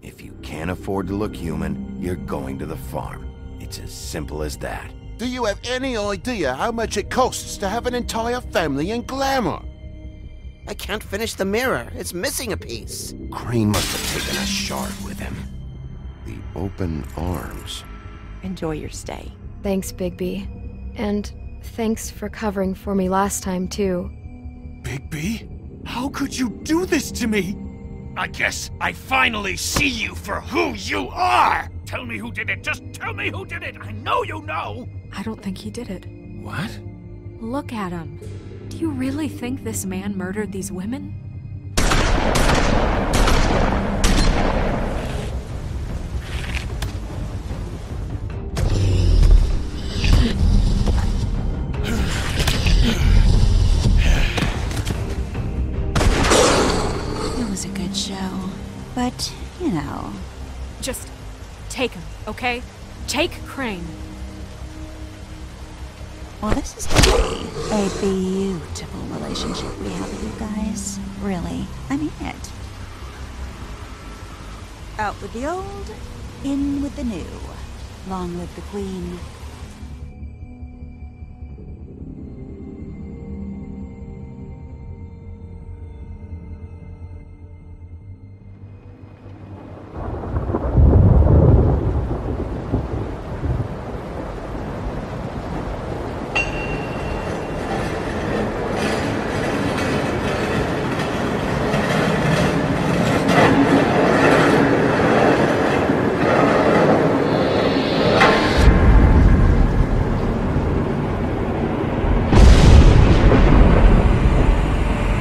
If you can't afford to look human, you're going to the farm. It's as simple as that. Do you have any idea how much it costs to have an entire family in glamour? I can't finish the mirror. It's missing a piece. Crane must have taken a shard with him. The open arms. Enjoy your stay. Thanks, Bigby. And thanks for covering for me last time, too. Bigby? How could you do this to me? I guess I finally see you for who you are! Tell me who did it! Just tell me who did it! I know you know! I don't think he did it. What? Look at him. Do you really think this man murdered these women? It was a good show, but, you know... Just take him, okay? Take Crane. Well, this is gonna be a beautiful relationship we have with you guys. Really, I mean it. Out with the old, in with the new. Long live the Queen.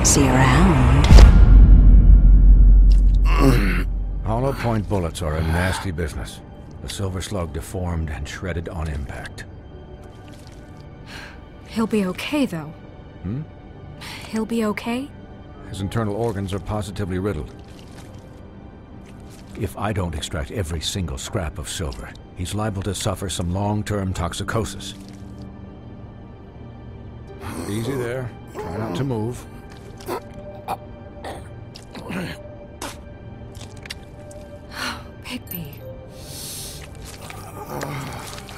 See you around. Hollow point bullets are a nasty business. The silver slug deformed and shredded on impact. He'll be okay, though. He'll be okay? His internal organs are positively riddled. If I don't extract every single scrap of silver, he's liable to suffer some long-term toxicosis. Easy there. Try not to move. Bigby.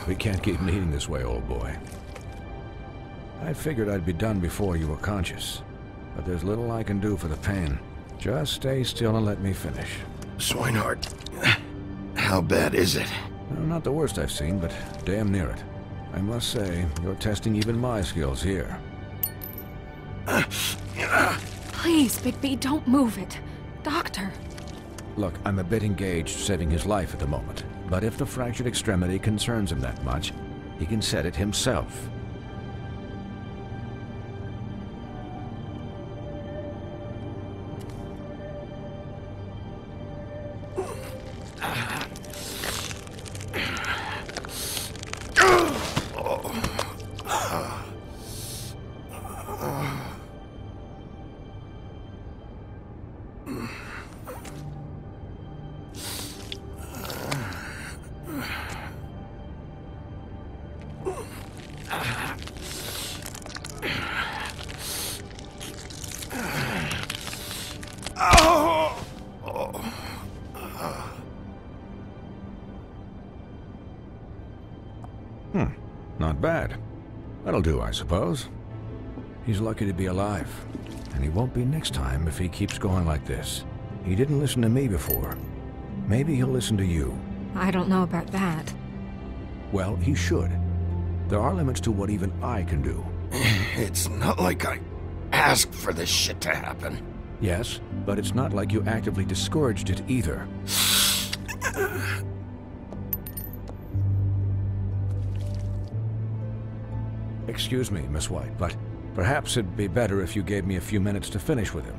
We can't keep meeting this way, old boy. I figured I'd be done before you were conscious, but there's little I can do for the pain. Just stay still and let me finish. Swinehart, how bad is it? Well, not the worst I've seen, but damn near it. I must say, you're testing even my skills here. Please, Bigby, don't move it. Doctor. Look, I'm a bit engaged saving his life at the moment, but if the fractured extremity concerns him that much, he can set it himself. Not bad. That'll do, I suppose. He's lucky to be alive, and he won't be next time if he keeps going like this. He didn't listen to me before. Maybe he'll listen to you. I don't know about that. Well, he should. There are limits to what even I can do. It's not like I asked for this shit to happen. Yes, but it's not like you actively discouraged it either. Excuse me, Miss White, but perhaps it'd be better if you gave me a few minutes to finish with him.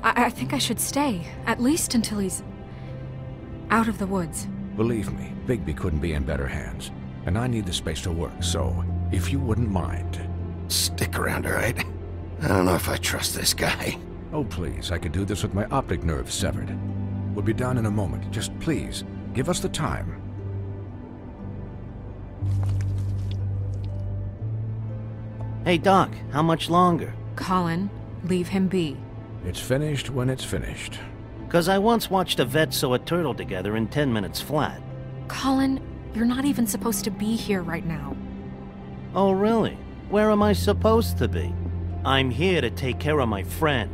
I think I should stay, at least until he's out of the woods. Believe me, Bigby couldn't be in better hands, and I need the space to work, so if you wouldn't mind. Stick around, all right? I don't know if I trust this guy. Oh, please, I could do this with my optic nerve severed. We'll be done in a moment. Just please, give us the time. Hey, Doc, how much longer? Colin, leave him be. It's finished when it's finished. 'Cause I once watched a vet sew a turtle together in 10 minutes flat. Colin, you're not even supposed to be here right now. Oh, really? Where am I supposed to be? I'm here to take care of my friend.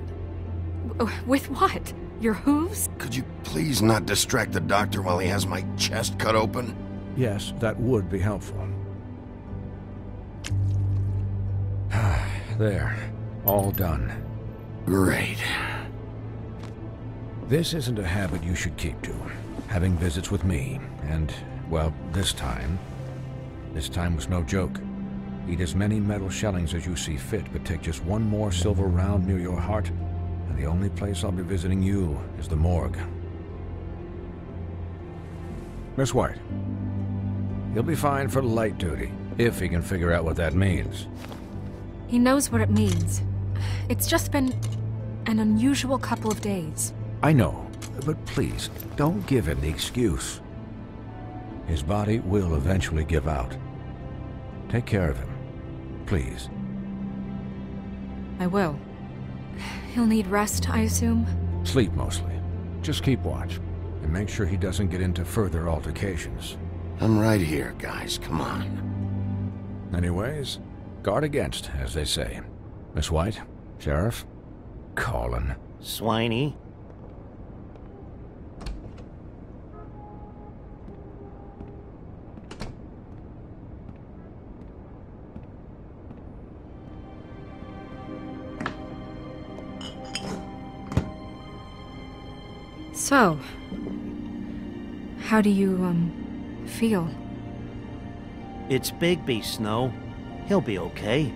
With what? Your hooves? Could you please not distract the doctor while he has my chest cut open? Yes, that would be helpful. There. All done. Great. This isn't a habit you should keep to. Having visits with me, and, well, this time was no joke. Eat as many metal shellings as you see fit, but take just one more silver round near your heart, and the only place I'll be visiting you is the morgue. Miss White, he'll be fine for light duty, if he can figure out what that means. He knows what it means. It's just been an unusual couple of days. I know, but please, don't give him the excuse. His body will eventually give out. Take care of him, please. I will. He'll need rest, I assume? Sleep mostly. Just keep watch, and make sure he doesn't get into further altercations. I'm right here, guys. Come on. Anyways, guard against, as they say. Miss White, Sheriff, Colin. Swiney. So, how do you, feel? It's Bigby, Snow. He'll be okay.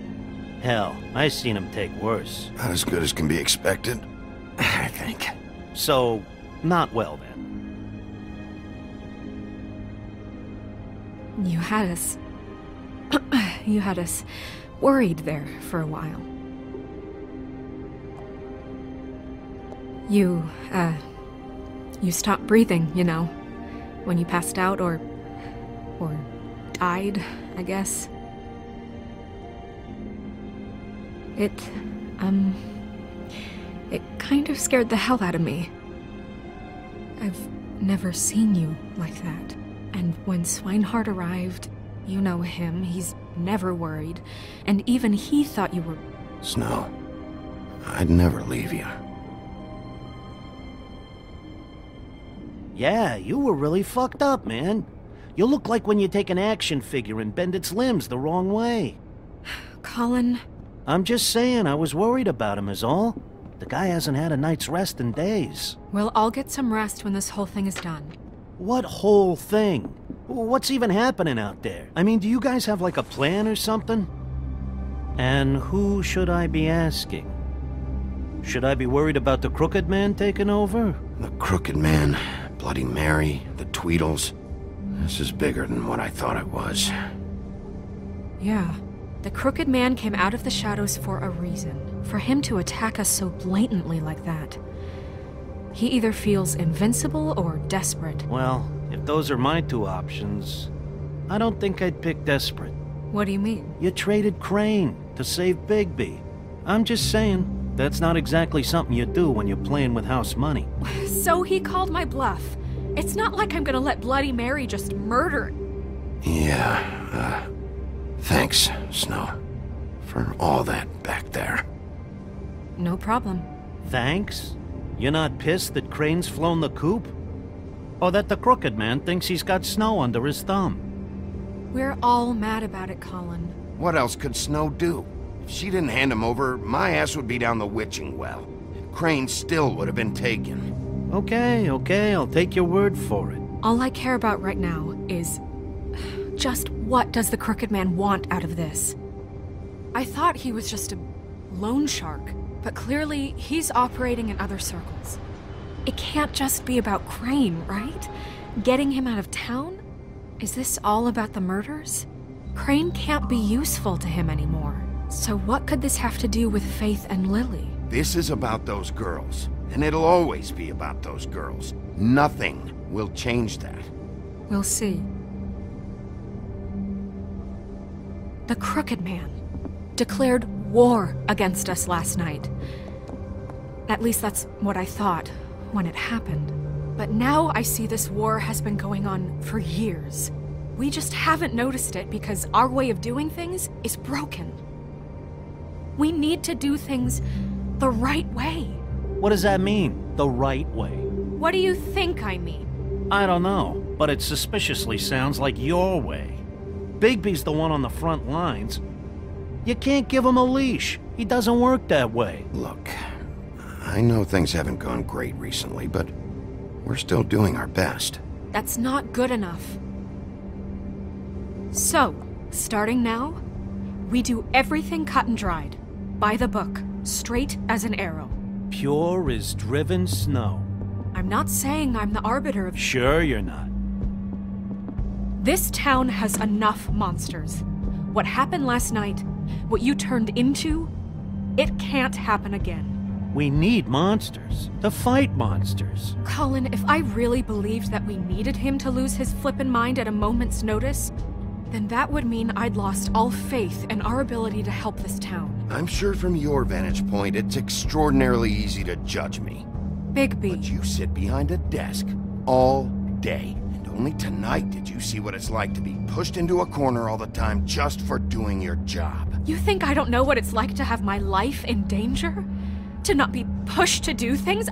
Hell, I've seen him take worse. Not as good as can be expected, I think. So, not well then. You had us... you had us worried there for a while. You stopped breathing, you know, when you passed out or died, I guess. It kind of scared the hell out of me. I've never seen you like that. And when Swinehart arrived, you know him, he's never worried. And even he thought you were... Snow, I'd never leave you. Yeah, you were really fucked up, man. You look like when you take an action figure and bend its limbs the wrong way. Colin... I'm just saying, I was worried about him is all. The guy hasn't had a night's rest in days. We'll all get some rest when this whole thing is done. What whole thing? What's even happening out there? I mean, do you guys have like a plan or something? And who should I be asking? Should I be worried about the Crooked Man taking over? The Crooked Man, Bloody Mary, the Tweedles. This is bigger than what I thought it was. Yeah. The Crooked Man came out of the shadows for a reason. For him to attack us so blatantly like that. He either feels invincible or desperate. Well, if those are my two options, I don't think I'd pick desperate. What do you mean? You traded Crane to save Bigby. I'm just saying, that's not exactly something you do when you're playing with house money. So he called my bluff. It's not like I'm gonna let Bloody Mary just murder... Yeah, thanks, Snow, for all that back there. No problem. Thanks? You're not pissed that Crane's flown the coop? Or that the Crooked Man thinks he's got Snow under his thumb? We're all mad about it, Colin. What else could Snow do? If she didn't hand him over, my ass would be down the witching well. Crane still would have been taken. Okay, I'll take your word for it. All I care about right now is... just what does the Crooked Man want out of this? I thought he was just a loan shark, but clearly he's operating in other circles. It can't just be about Crane, right? Getting him out of town? Is this all about the murders? Crane can't be useful to him anymore. So what could this have to do with Faith and Lily? This is about those girls, and it'll always be about those girls. Nothing will change that. We'll see. The Crooked Man declared war against us last night. At least that's what I thought when it happened. But now I see this war has been going on for years. We just haven't noticed it because our way of doing things is broken. We need to do things the right way. What does that mean, the right way? What do you think I mean? I don't know, but it suspiciously sounds like your way. Bigby's the one on the front lines. You can't give him a leash. He doesn't work that way. Look, I know things haven't gone great recently, but we're still doing our best. That's not good enough. So, starting now, we do everything cut and dried. By the book, straight as an arrow. Pure as driven snow. I'm not saying I'm the arbiter of... Sure you're not. This town has enough monsters. What happened last night, what you turned into, it can't happen again. We need monsters. To fight monsters. Colin, if I really believed that we needed him to lose his flippin' mind at a moment's notice, then that would mean I'd lost all faith in our ability to help this town. I'm sure from your vantage point, it's extraordinarily easy to judge me. Bigby. But you sit behind a desk all day. And only tonight did you see what it's like to be pushed into a corner all the time just for doing your job. You think I don't know what it's like to have my life in danger? To not be pushed to do things?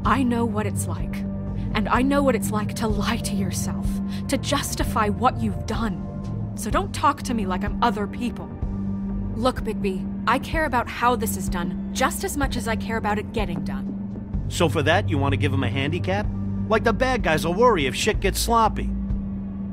I know what it's like. And I know what it's like to lie to yourself, to justify what you've done. So don't talk to me like I'm other people. Look, Bigby, I care about how this is done just as much as I care about it getting done. So for that, you want to give him a handicap? Like the bad guys will worry if shit gets sloppy.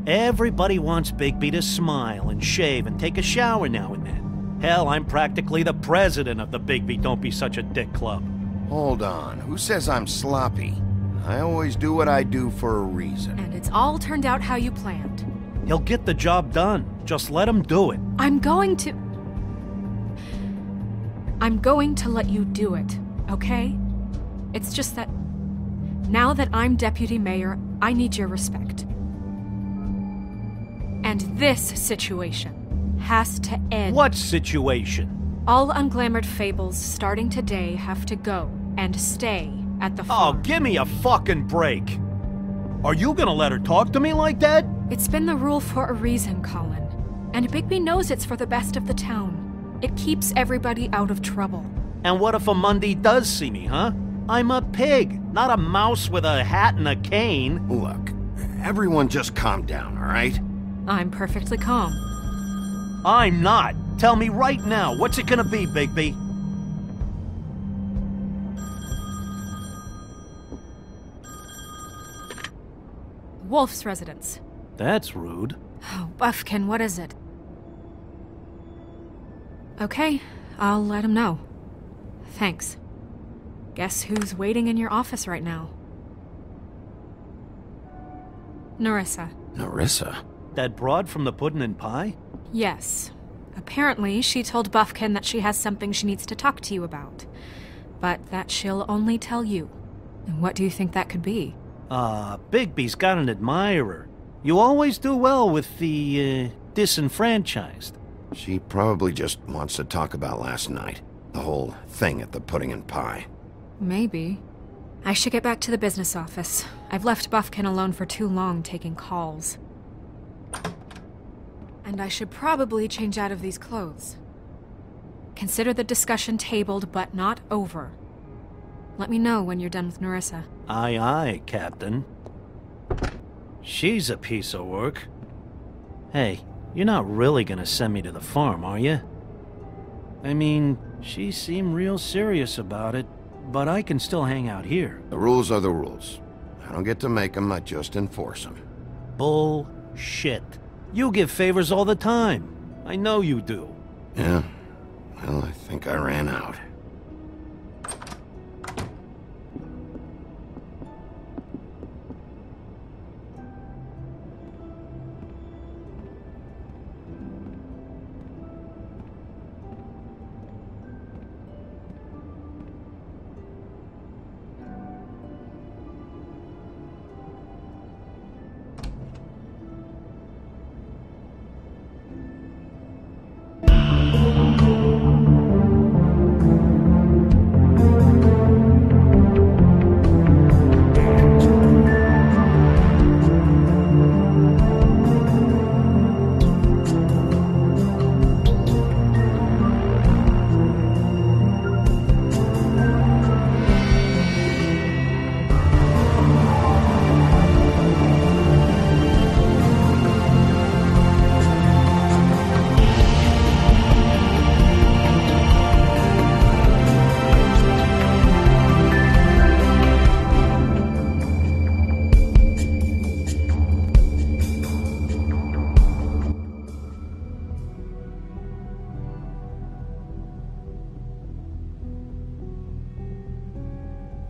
Everybody wants Bigby to smile and shave and take a shower now and then. Hell, I'm practically the president of the Bigby Don't Be Such a Dick Club. Hold on, who says I'm sloppy? I always do what I do for a reason. And it's all turned out how you planned. He'll get the job done. Just let him do it. I'm going to let you do it, okay? It's just that now that I'm deputy mayor, I need your respect. And this situation has to end. What situation? All unglamored fables starting today have to go and stay at the farm. Oh, give me a fucking break. Are you gonna let her talk to me like that? It's been the rule for a reason, Colin. And Bigby knows it's for the best of the town. It keeps everybody out of trouble. And what if a Mundy does see me, huh? I'm a pig, not a mouse with a hat and a cane. Look, everyone just calm down, all right? I'm perfectly calm. I'm not. Tell me right now, what's it gonna be, Bigby? Wolf's residence. That's rude. Oh, Buffkin, what is it? Okay, I'll let him know. Thanks. Guess who's waiting in your office right now? Nerissa. Nerissa? That broad from the Puddin' and Pie? Yes. Apparently, she told Buffkin that she has something she needs to talk to you about. But that she'll only tell you. And what do you think that could be? Bigby's got an admirer. You always do well with the, disenfranchised. She probably just wants to talk about last night. The whole thing at the Pudding and Pie. Maybe. I should get back to the business office. I've left Buffkin alone for too long taking calls. and I should probably change out of these clothes. Consider the discussion tabled, but not over. Let me know when you're done with Nerissa. Aye, aye, Captain. She's a piece of work. Hey, you're not really gonna send me to the farm, are you? I mean, she seemed real serious about it, but I can still hang out here. The rules are the rules. I don't get to make them, I just enforce them. Bullshit. You give favors all the time. I know you do. Yeah? Well, I think I ran out.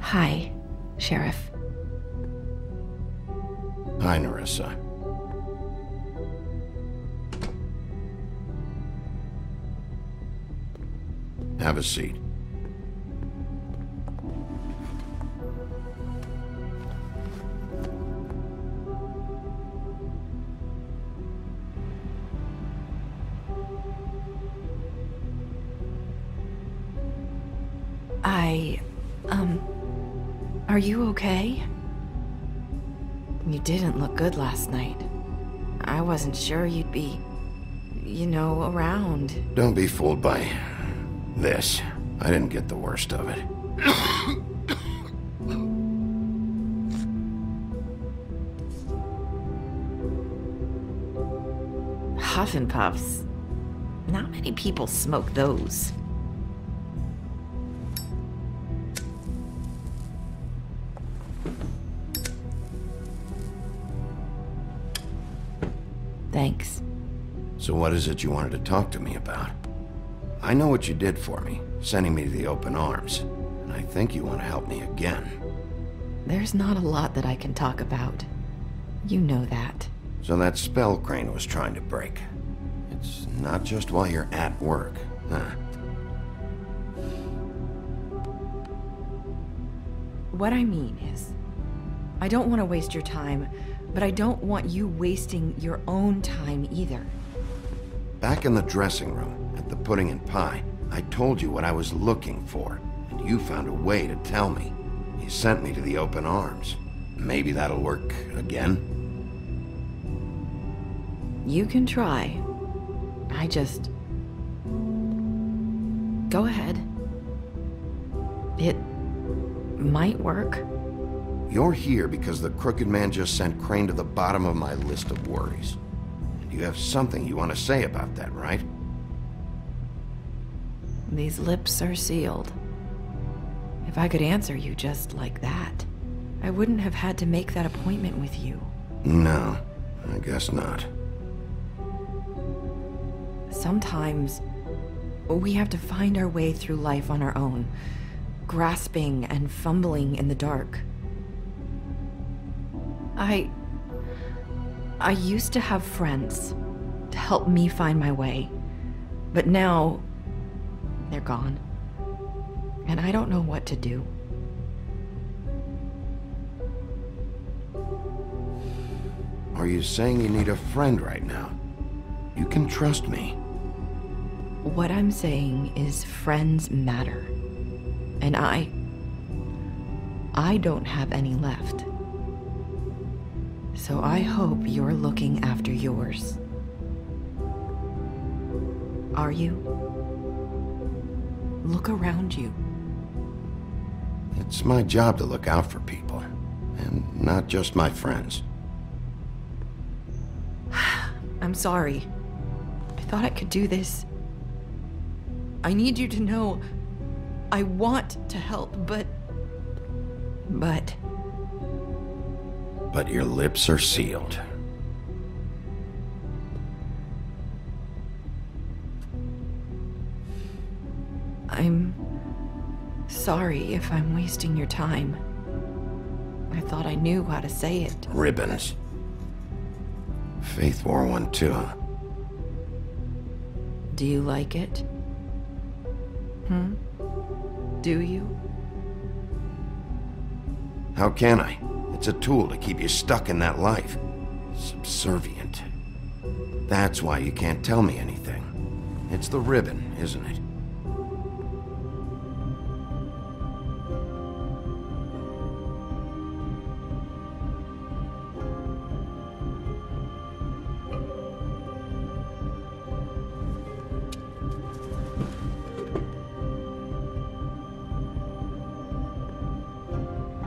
Hi, Sheriff. Hi, Nerissa. Have a seat. Are you okay? You didn't look good last night. I wasn't sure you'd be, around. Don't be fooled by this. I didn't get the worst of it. Huff and Puffs. Not many people smoke those. Thanks. So what is it you wanted to talk to me about? I know what you did for me, sending me to the open arms. And I think you want to help me again. There's not a lot that I can talk about. You know that. So that spell Crane was trying to break. It's not just while you're at work, huh? What I mean is, I don't want to waste your time, but I don't want you wasting your own time either. Back in the dressing room, at the pudding and pie, I told you what I was looking for, and you found a way to tell me. You sent me to the open arms. Maybe that'll work again? You can try. Go ahead. It might work. You're here because the Crooked Man just sent Crane to the bottom of my list of worries. And you have something you want to say about that, right? These lips are sealed. If I could answer you just like that, I wouldn't have had to make that appointment with you. No, I guess not. Sometimes, we have to find our way through life on our own, grasping and fumbling in the dark. I used to have friends to help me find my way, but now they're gone, and I don't know what to do. Are you saying you need a friend right now? You can trust me. What I'm saying is friends matter, and I don't have any left. So I hope you're looking after yours. Are you? Look around you. It's my job to look out for people, and not just my friends. I'm sorry. I thought I could do this. I need you to know I want to help, but your lips are sealed. I'm sorry if I'm wasting your time. I thought I knew how to say it. Ribbons. Faith wore one too. Do you like it? Do you? How can I? It's a tool to keep you stuck in that life. Subservient. That's why you can't tell me anything. It's the ribbon, isn't it?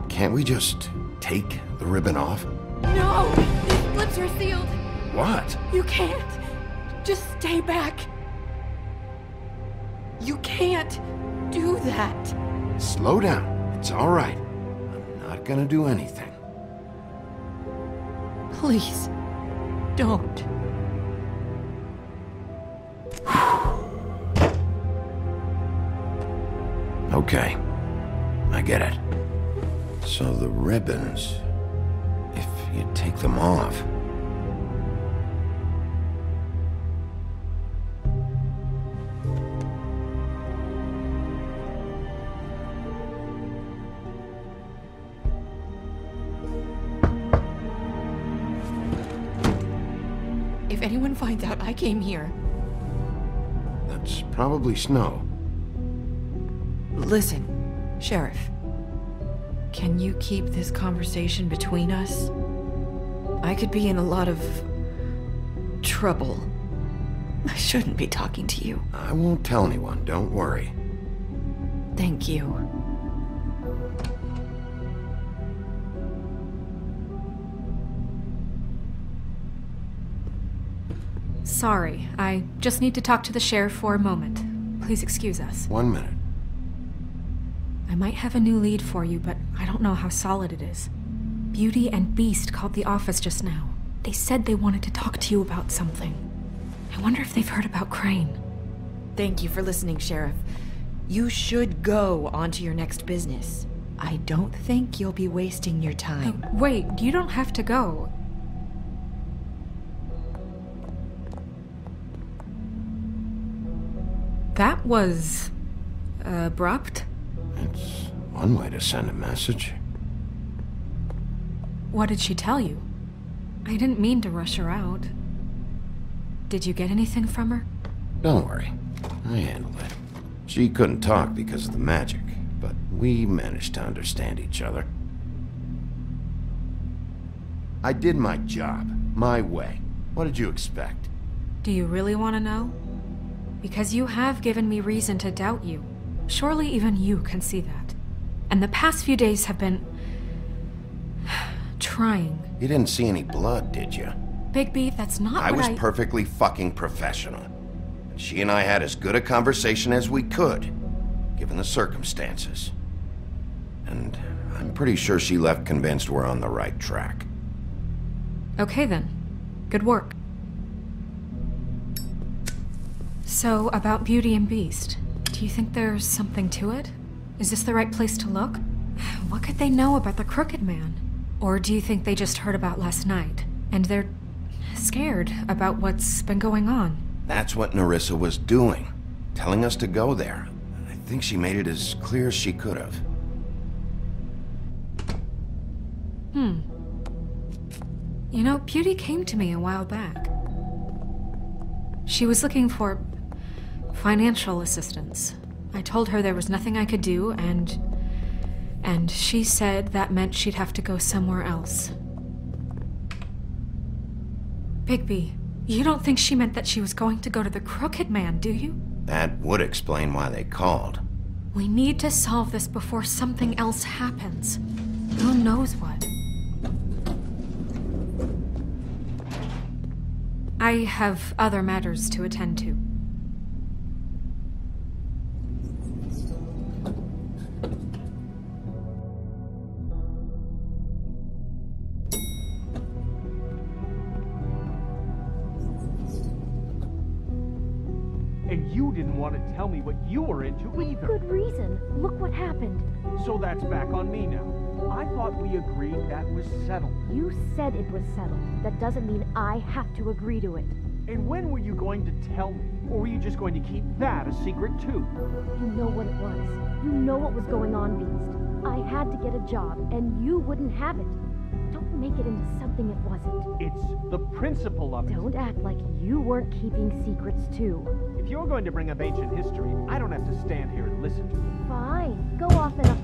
Can't we just take the ribbon off? No! These lips are sealed! What? You can't! Just stay back! You can't do that! Slow down. It's all right. I'm not gonna do anything. Please, don't. Okay. I get it. So the ribbons, if you take them off... If anyone finds out I came here... That's probably Snow. Listen, Sheriff. Can you keep this conversation between us? I could be in a lot of trouble. I shouldn't be talking to you. I won't tell anyone, don't worry. Thank you. Sorry, I just need to talk to the sheriff for a moment. Please excuse us. 1 minute. I might have a new lead for you, but I don't know how solid it is. Beauty and Beast called the office just now. They said they wanted to talk to you about something. I wonder if they've heard about Crane. Thank you for listening, Sheriff. You should go on to your next business. I don't think you'll be wasting your time. Wait, you don't have to go. That was... abrupt? It's one way to send a message. What did she tell you? I didn't mean to rush her out. Did you get anything from her? Don't worry. I handled it. She couldn't talk because of the magic, but we managed to understand each other. I did my job, my way. What did you expect? Do you really want to know? Because you have given me reason to doubt you. Surely even you can see that. And the past few days have been... trying. You didn't see any blood, did you? Bigby, that's not what I was perfectly fucking professional. She and I had as good a conversation as we could, given the circumstances. And I'm pretty sure she left convinced we're on the right track. Okay then. Good work. So, about Beauty and Beast, do you think there's something to it? Is this the right place to look? What could they know about the Crooked Man? Or do you think they just heard about last night, and they're scared about what's been going on? That's what Nerissa was doing, telling us to go there. I think she made it as clear as she could have. You know, Beauty came to me a while back. She was looking for financial assistance. I told her there was nothing I could do, and she said that meant she'd have to go somewhere else. Bigby, You don't think she meant that she was going to go to the Crooked Man, do you? That would explain why they called. We need to solve this before something else happens. Who knows what? I have other matters to attend to. And you didn't want to tell me what you were into either. Good reason. Look what happened. So that's back on me now. I thought we agreed that was settled. You said it was settled. That doesn't mean I have to agree to it. And when were you going to tell me? Or were you just going to keep that a secret too? You know what it was. You know what was going on, Beast. I had to get a job, and you wouldn't have it. Don't make it into something it wasn't. It's the principle of it. Don't act like you weren't keeping secrets too. If you're going to bring up ancient history, I don't have to stand here and listen to you. Fine. Go off and up.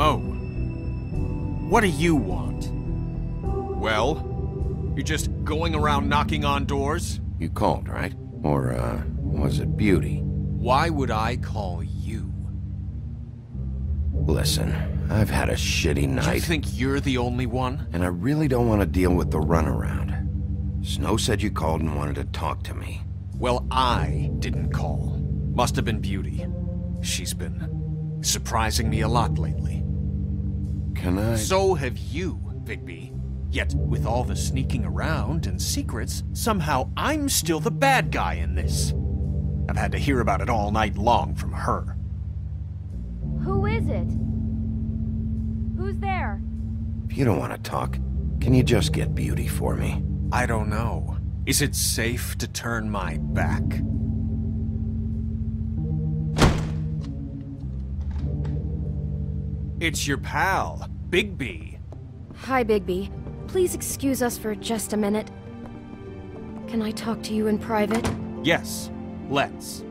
Oh. What do you want? Well? You're just going around knocking on doors? You called, right? Or, was it Beauty? Why would I call you? Listen, I've had a shitty night. You think you're the only one? And I really don't want to deal with the runaround. Snow said you called and wanted to talk to me. Well, I didn't call. Must have been Beauty. She's been surprising me a lot lately. Can I? So have you, Bigby. Yet, with all the sneaking around and secrets, somehow I'm still the bad guy in this. I've had to hear about it all night long from her. Who is it? Who's there? If you don't want to talk, can you just get Beauty for me? I don't know. Is it safe to turn my back? It's your pal, Bigby. Hi, Bigby. Please excuse us for just a minute. Can I talk to you in private? Yes, let's.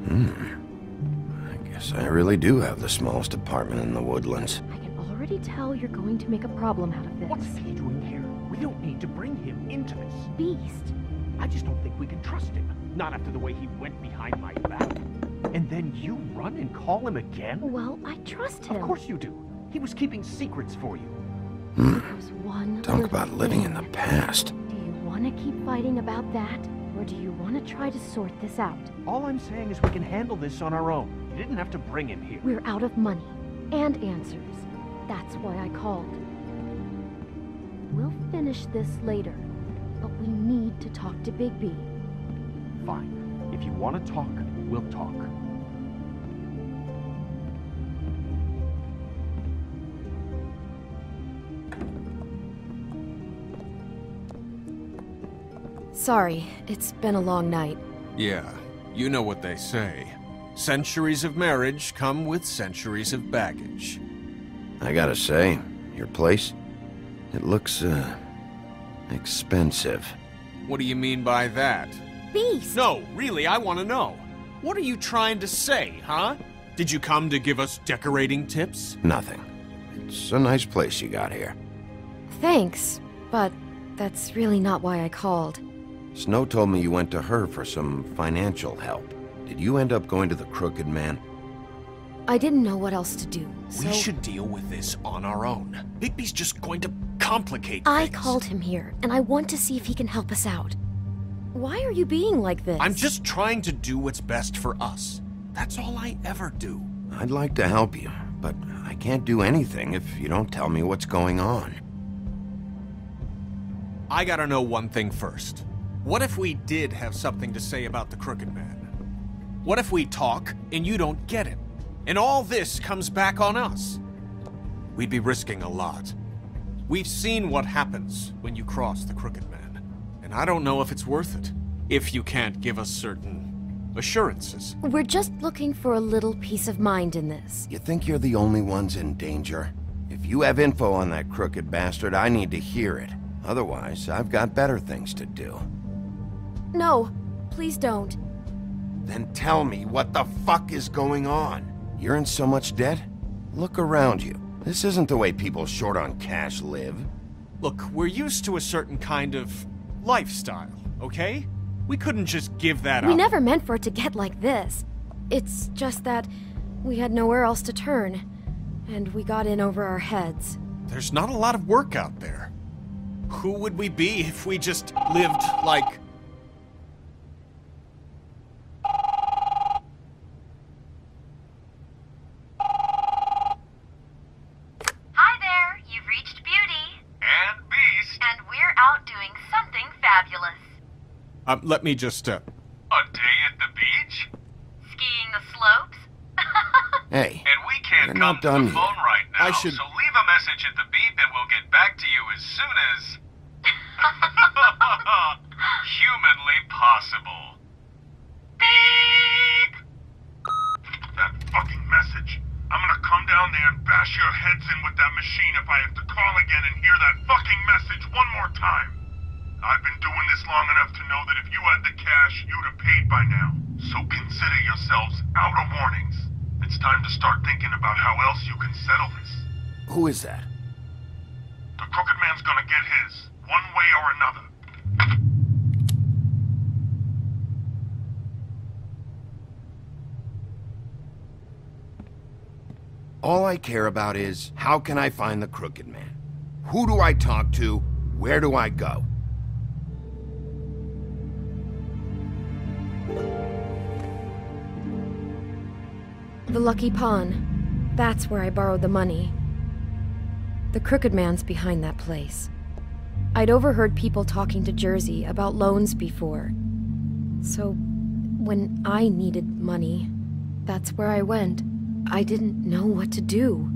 I guess I really do have the smallest apartment in the Woodlands. I can already tell you're going to make a problem out of this. What's he doing here? We don't need to bring him into this. Beast. I just don't think we can trust him. Not after the way he went behind my back. And then you run and call him again? Well, I trust him. Of course you do. He was keeping secrets for you. There's one Talk little about living in thing. the past. Do you want to keep fighting about that? Or do you want to try to sort this out? All I'm saying is we can handle this on our own. You didn't have to bring him here. We're out of money. And answers. That's why I called. We'll finish this later. But we need to talk to Bigby. Fine. If you want to talk, we'll talk. Sorry, it's been a long night. Yeah, you know what they say. Centuries of marriage come with centuries of baggage. I gotta say, your place, it looks, expensive. What do you mean by that? Beast! No, really, I want to know. What are you trying to say, huh? Did you come to give us decorating tips? Nothing. It's a nice place you got here. Thanks, but that's really not why I called. Snow told me you went to her for some financial help. Did you end up going to the Crooked Man? I didn't know what else to do, so... We should deal with this on our own. Bigby's just going to complicate I things. called him here, and I want to see if he can help us out. Why are you being like this? I'm just trying to do what's best for us. That's all I ever do. I'd like to help you, but I can't do anything if you don't tell me what's going on. I gotta know one thing first. What if we did have something to say about the Crooked Man? What if we talk and you don't get him? And all this comes back on us? We'd be risking a lot. We've seen what happens when you cross the Crooked Man. And I don't know if it's worth it, if you can't give us certain assurances. We're just looking for a little peace of mind in this. You think you're the only ones in danger? If you have info on that crooked bastard, I need to hear it. Otherwise, I've got better things to do. No, please don't. Then tell me what the fuck is going on. You're in so much debt? Look around you. This isn't the way people short on cash live. Look, we're used to a certain kind of lifestyle, okay? We couldn't just give that up. We never meant for it to get like this. It's just that we had nowhere else to turn, and we got in over our heads. There's not a lot of work out there. Who would we be if we just lived like... Hi there, you've reached Beauty. And Beast. And we're out doing something fabulous. Let me just, A day at the beach? Skiing the slopes? Hey, and we can't we're come not to done the phone yet. right now, I should... so leave a message at the beep and we'll get back to you as soon as... humanly possible. Beep! That fucking message. I'm gonna come down there and bash your heads in with that machine if I have to call again and hear that fucking message one more time. I've been doing this long enough to know that if you had the cash, you'd have paid by now. So consider yourselves out of warnings. It's time to start thinking about how else you can settle this. Who is that? The Crooked Man's gonna get his, one way or another. All I care about is, how can I find the Crooked Man? Who do I talk to? Where do I go? The Lucky Pawn. That's where I borrowed the money. The Crooked Man's behind that place. I'd overheard people talking to Jersey about loans before. So, when I needed money, that's where I went. I didn't know what to do.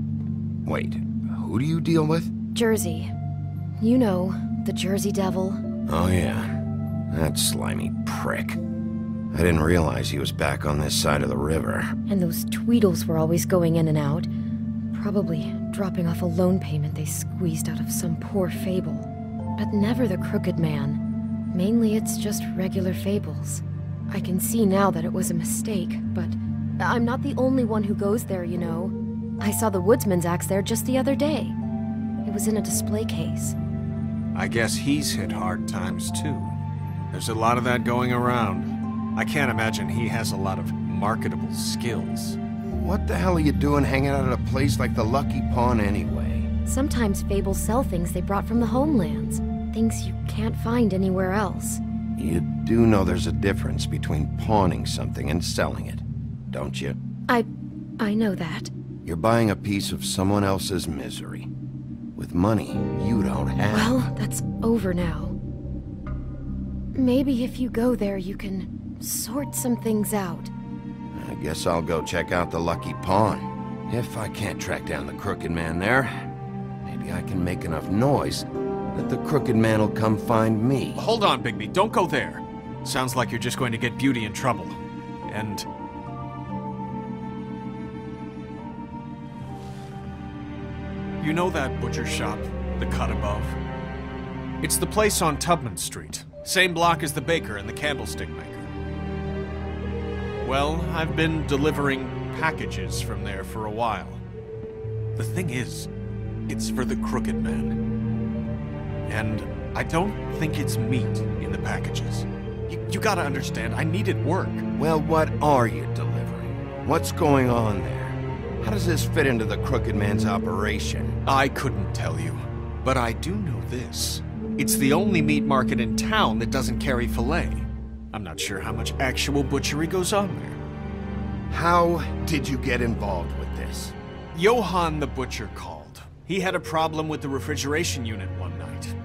Wait, who do you deal with? Jersey. You know, the Jersey Devil. Oh yeah, that slimy prick. I didn't realize he was back on this side of the river. And those Tweedles were always going in and out. Probably dropping off a loan payment they squeezed out of some poor fable. But never the Crooked Man. Mainly it's just regular fables. I can see now that it was a mistake, but I'm not the only one who goes there, you know. I saw the Woodsman's axe there just the other day. It was in a display case. I guess he's hit hard times too. There's a lot of that going around. I can't imagine he has a lot of marketable skills. What the hell are you doing hanging out at a place like the Lucky Pawn anyway? Sometimes fables sell things they brought from the homelands. Things you can't find anywhere else. You do know there's a difference between pawning something and selling it, don't you? I know that. You're buying a piece of someone else's misery. With money you don't have. Well, that's over now. Maybe if you go there, you can sort some things out. I guess I'll go check out the Lucky Pawn. If I can't track down the Crooked Man there, maybe I can make enough noise that the Crooked Man will come find me. Hold on, Bigby. Don't go there. Sounds like you're just going to get Beauty in trouble. And... you know that butcher shop, the cut above? It's the place on Tubman Street. Same block as the baker and the candlestick maker. Well, I've been delivering packages from there for a while. The thing is, it's for the Crooked Man. And I don't think it's meat in the packages. You gotta understand, I needed work. Well, what are you delivering? What's going on there? How does this fit into the Crooked Man's operation? I couldn't tell you, but I do know this. It's the only meat market in town that doesn't carry filet. I'm not sure how much actual butchery goes on there. How did you get involved with this? Johann the butcher called. He had a problem with the refrigeration unit one night.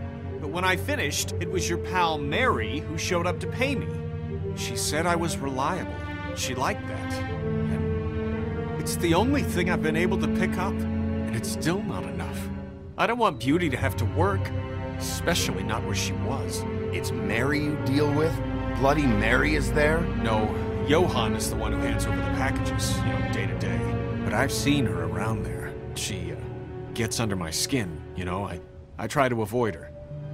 But when I finished, it was your pal Mary who showed up to pay me. She said I was reliable. She liked that. And it's the only thing I've been able to pick up, and it's still not enough. I don't want Beauty to have to work, especially not where she was. It's Mary you deal with? Bloody Mary is there? No, Johann is the one who hands over the packages, day to day. But I've seen her around there. She, gets under my skin, I try to avoid her.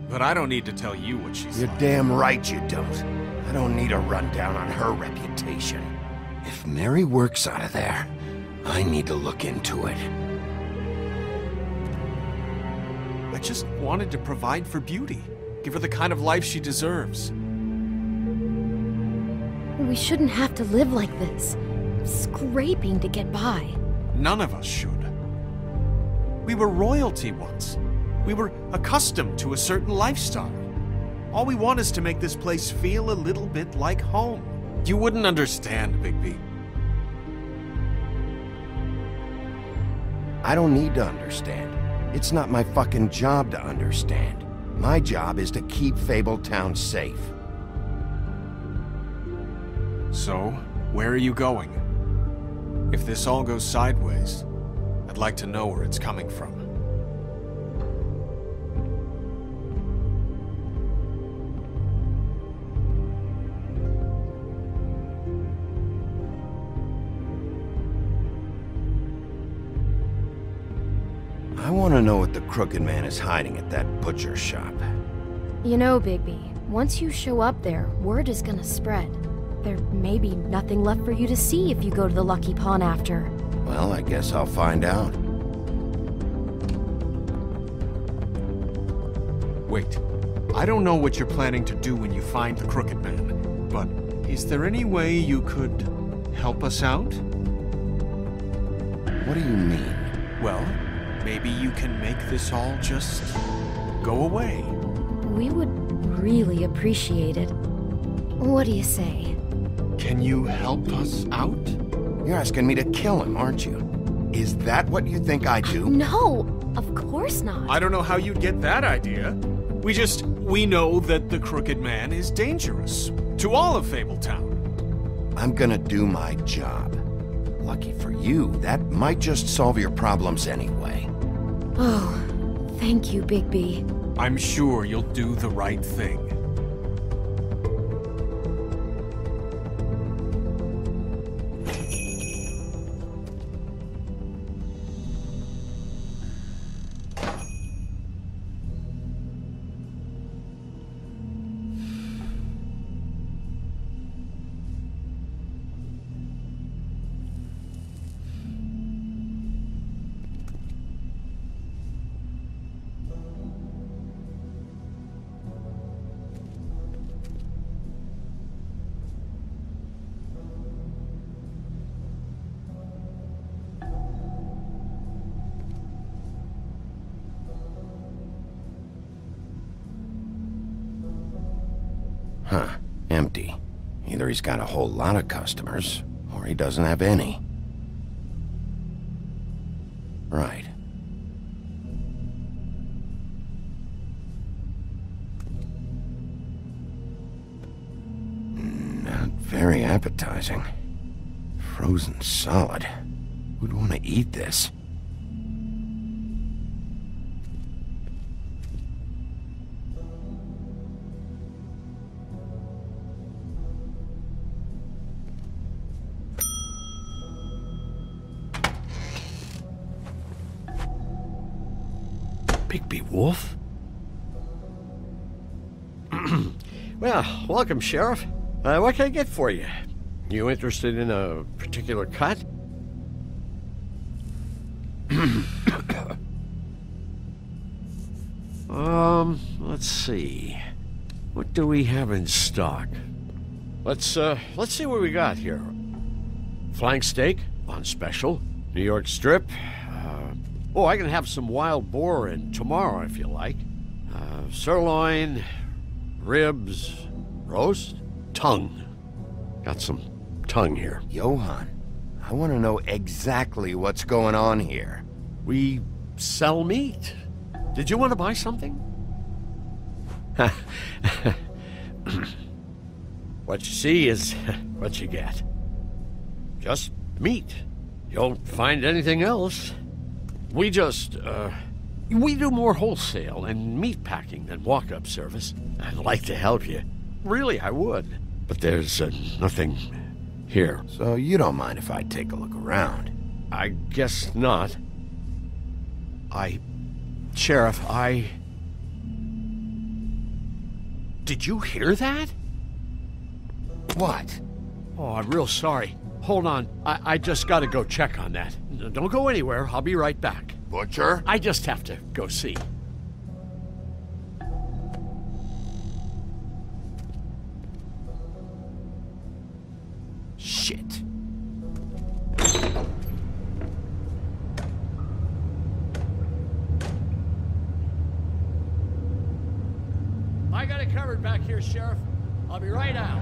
But I don't need to tell you what she's You're like. damn right you don't. I don't need a rundown on her reputation. If Mary works out of there, I need to look into it. I just wanted to provide for Beauty. Give her the kind of life she deserves. We shouldn't have to live like this, scraping to get by. None of us should. We were royalty once. We were accustomed to a certain lifestyle. All we want is to make this place feel a little bit like home. You wouldn't understand, Bigby. I don't need to understand. It's not my fucking job to understand. My job is to keep Fabletown safe. So, where are you going? If this all goes sideways, I'd like to know where it's coming from. I want to know what the Crooked Man is hiding at that butcher shop. You know, Bigby, once you show up there, word is gonna spread. There may be nothing left for you to see if you go to the Lucky Pawn after. Well, I guess I'll find out. Wait, I don't know what you're planning to do when you find the Crooked Man, but is there any way you could help us out? What do you mean? Well, maybe you can make this all just go away. We would really appreciate it. What do you say? Can you help us out? You're asking me to kill him, aren't you? Is that what you think I do? No, of course not. I don't know how you'd get that idea. We know that the Crooked Man is dangerous to all of Fabletown. I'm gonna do my job. Lucky for you, that might just solve your problems anyway. Oh, thank you, Bigby. I'm sure you'll do the right thing. Huh. Empty. Either he's got a whole lot of customers, or he doesn't have any. Right. Not very appetizing. Frozen solid. Who'd want to eat this? Bigby Wolf? Well, welcome, Sheriff. What can I get for you? You interested in a particular cut? Let's see. What do we have in stock? Let's see what we got here. Flank steak on special. New York strip. Oh, I can have some wild boar in tomorrow if you like. Sirloin, ribs, roast, tongue. Got some tongue here. Johann, I want to know exactly what's going on here. We sell meat. Did you want to buy something? What you see is what you get. Just meat. You won't find anything else. We do more wholesale and meat packing than walk-up service. I'd like to help you. Really, I would. But there's nothing here. So you don't mind if I take a look around? I guess not. Sheriff, Did you hear that? What? Oh, I'm real sorry. Hold on. I just gotta go check on that. Don't go anywhere. I'll be right back. Butcher? I just have to go see. Shit. I got it covered back here, Sheriff. I'll be right out.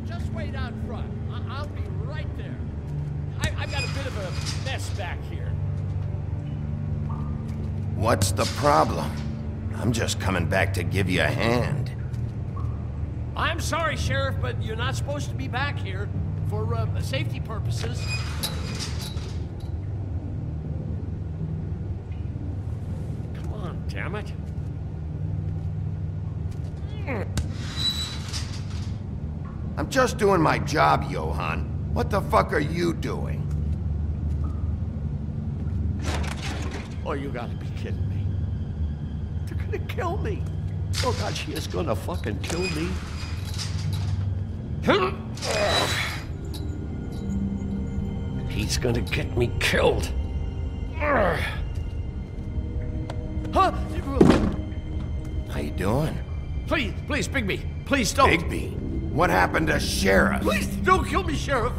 Just wait out front. I'll be right there. I've got a bit of a mess back here. What's the problem? I'm just coming back to give you a hand. I'm sorry, Sheriff, but you're not supposed to be back here for safety purposes. Come on, damn it. I'm just doing my job, Johann. What the fuck are you doing? Oh, you gotta be kidding me. They're gonna kill me. Oh, God, she is gonna fucking kill me. He's gonna get me killed. How you doing? Please, Bigby. Please don't. Bigby? What happened to Sheriff? Please don't kill me, Sheriff.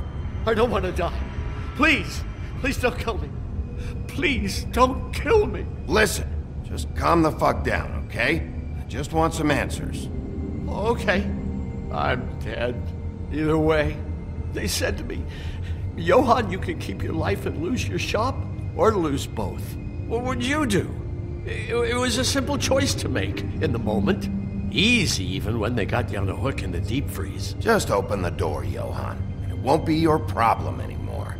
I don't want to die. Please don't kill me. Please don't kill me. Listen, just calm the fuck down, okay? I just want some answers. Okay. I'm dead. Either way, they said to me, Johann, you can keep your life and lose your shop, or lose both. What would you do? It was a simple choice to make in the moment. Easy, even when they got you on a hook in the deep freeze. Just open the door, Johann, and it won't be your problem anymore.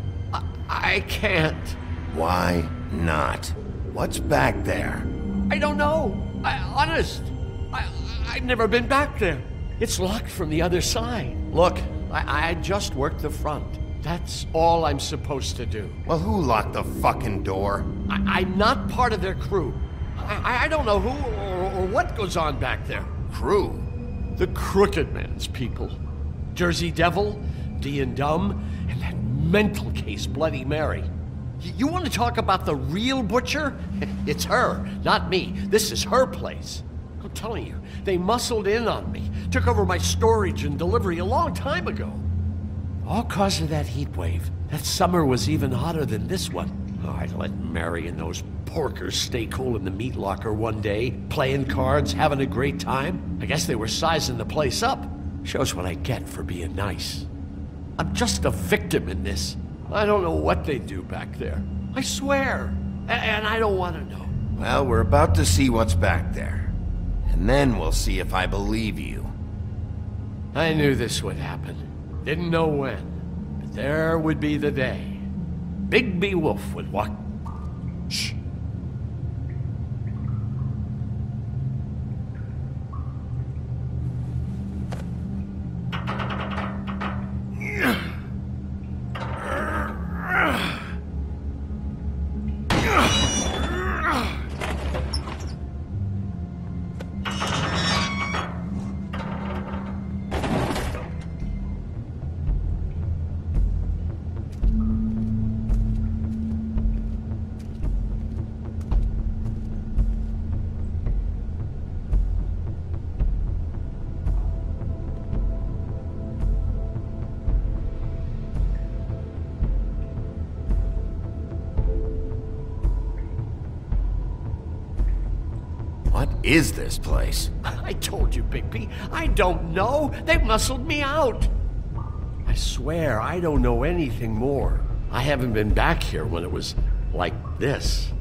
I can't. Why not? What's back there? I don't know. Honest. I've never been back there. It's locked from the other side. Look, I just worked the front. That's all I'm supposed to do. Well, who locked the fucking door? I'm not part of their crew. I don't know who or what goes on back there. Crew? The Crooked Man's people. Jersey Devil, D and Dumb, and that mental case, Bloody Mary. You want to talk about the real butcher? It's her, not me. This is her place. I'm telling you, they muscled in on me, took over my storage and delivery a long time ago. All cause of that heat wave. That summer was even hotter than this one. Oh, I let Mary and those porkers stay cool in the meat locker one day, playing cards, having a great time. I guess they were sizing the place up. Shows what I get for being nice. I'm just a victim in this. I don't know what they do back there. I swear. And I don't want to know. Well, we're about to see what's back there. And then we'll see if I believe you. I knew this would happen. Didn't know when. But there would be the day. Bigby Wolf would walk... Shh. What is this place? I told you, Bigby. I don't know. They muscled me out. I swear, I don't know anything more. I haven't been back here when it was like this.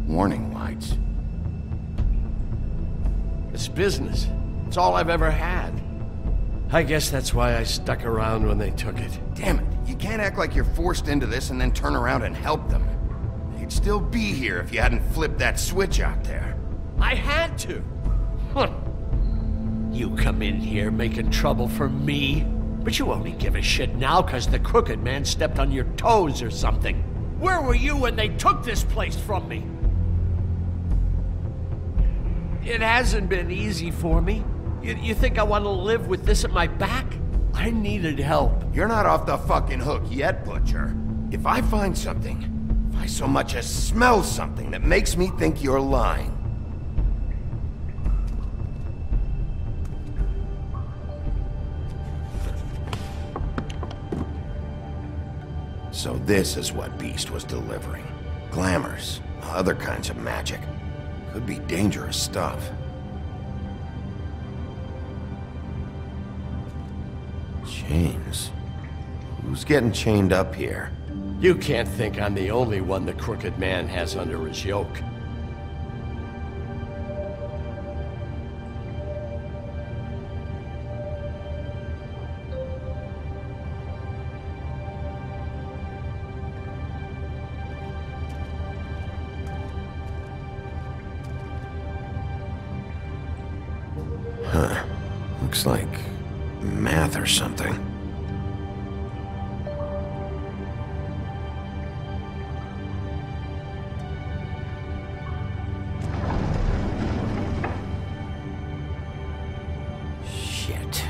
Warning lights. It's business. It's all I've ever had. I guess that's why I stuck around when they took it. Damn it. You can't act like you're forced into this and then turn around and help them. They'd still be here if you hadn't flipped that switch out there. I had to. Huh. You come in here making trouble for me. But you only give a shit now because the Crooked Man stepped on your toes or something. Where were you when they took this place from me? It hasn't been easy for me. You think I want to live with this at my back? I needed help. You're not off the fucking hook yet, Butcher. If I find something, if I so much as smell something that makes me think you're lying, so this is what Beast was delivering. Glamours, other kinds of magic. Could be dangerous stuff. Chains. Who's getting chained up here? You can't think I'm the only one the Crooked Man has under his yoke. Huh. Looks like math or something. Shit.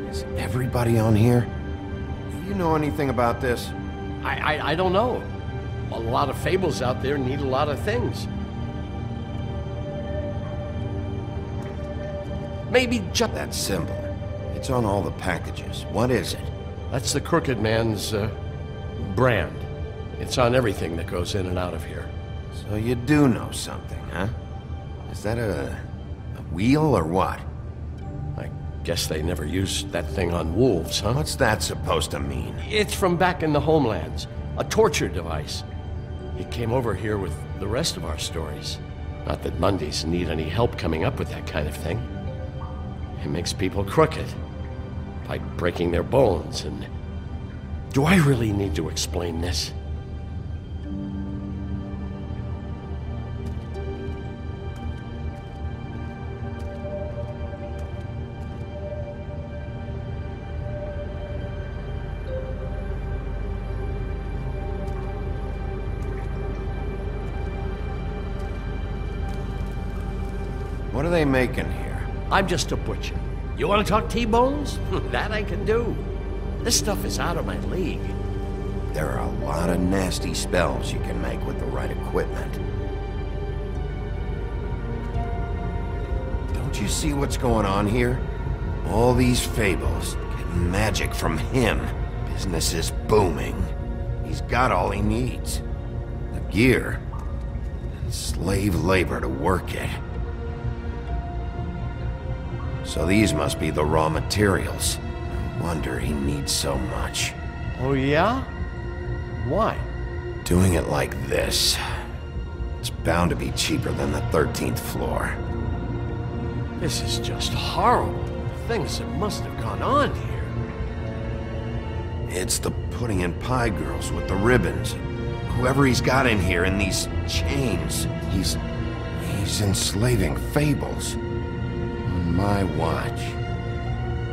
Is everybody on here? Do you know anything about this? I don't know. A lot of fables out there need a lot of things. Maybe just that symbol. It's on all the packages. What is it? That's the Crooked Man's brand. It's on everything that goes in and out of here. So you do know something, huh? Is that a wheel or what? I guess they never used that thing on wolves, huh? What's that supposed to mean? It's from back in the homelands. A torture device. It came over here with the rest of our stories. Not that Mondays need any help coming up with that kind of thing. It makes people crooked by breaking their bones, and do I really need to explain this? What are they making here? I'm just a butcher. You want to talk T-bones? That I can do. This stuff is out of my league. There are a lot of nasty spells you can make with the right equipment. Don't you see what's going on here? All these fables, getting magic from him. Business is booming. He's got all he needs. The gear, and slave labor to work it. So these must be the raw materials. No wonder he needs so much. Oh yeah? Why? Doing it like this. It's bound to be cheaper than the 13th floor. This is just horrible. Things that must have gone on here. It's the pudding and pie girls with the ribbons. Whoever he's got in here in these chains. He's enslaving fables. On my watch.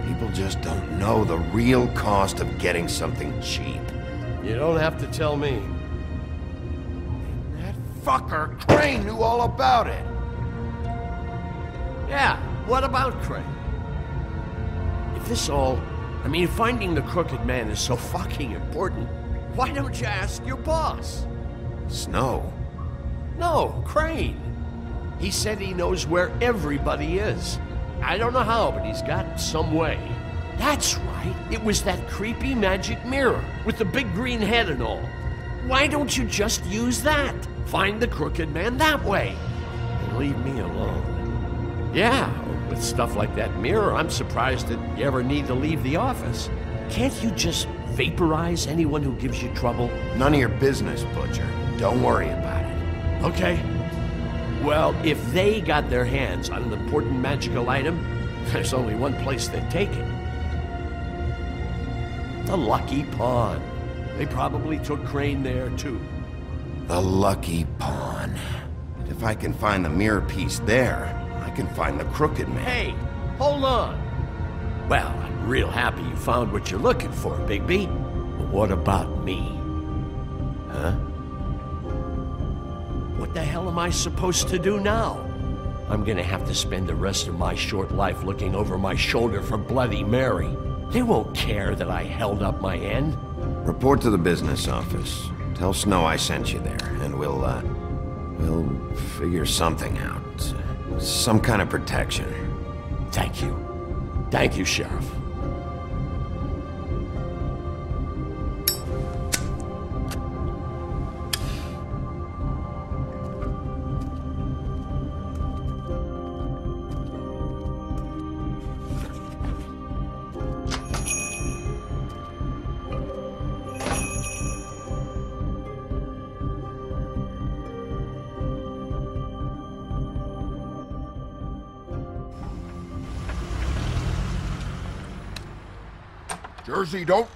People just don't know the real cost of getting something cheap. You don't have to tell me. That fucker Crane knew all about it. Yeah, what about Crane? If this all... I mean, finding the Crooked Man is so fucking important, why don't you ask your boss? Snow? No, Crane. He said he knows where everybody is. I don't know how, but he's got some way. That's right. It was that creepy magic mirror with the big green head and all. Why don't you just use that? Find the Crooked Man that way. And leave me alone. Yeah, with stuff like that mirror, I'm surprised that you ever need to leave the office. Can't you just vaporize anyone who gives you trouble? None of your business, Butcher. Don't worry about it. Okay. Well, if they got their hands on an important magical item, there's only one place they'd take it. The Lucky Pawn. They probably took Crane there, too. The Lucky Pawn. If I can find the mirror piece there, I can find the Crooked Man. Hey, hold on. Well, I'm real happy you found what you're looking for, Bigby. But what about me? Huh? What the hell am I supposed to do now? I'm gonna have to spend the rest of my short life looking over my shoulder for Bloody Mary. They won't care that I held up my end. Report to the business office. Tell Snow I sent you there, and we'll figure something out. Some kind of protection. Thank you. Thank you, Sheriff. Jersey, don't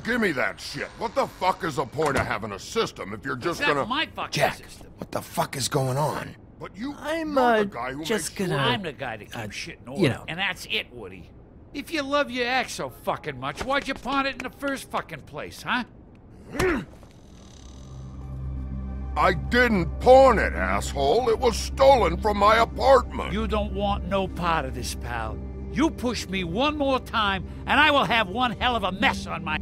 give me that shit. What the fuck is the point of having a system if you're just gonna... my fucking Jack, system. what the fuck is going on? But you're I'm the guy who just makes gonna. sure... I'm the guy that keeps shit in order, you know. and that's it, Woody. If you love your ex so fucking much, why'd you pawn it in the first fucking place, huh? I didn't pawn it, asshole. It was stolen from my apartment. You don't want no part of this, pal. You push me one more time, and I will have one hell of a mess on my...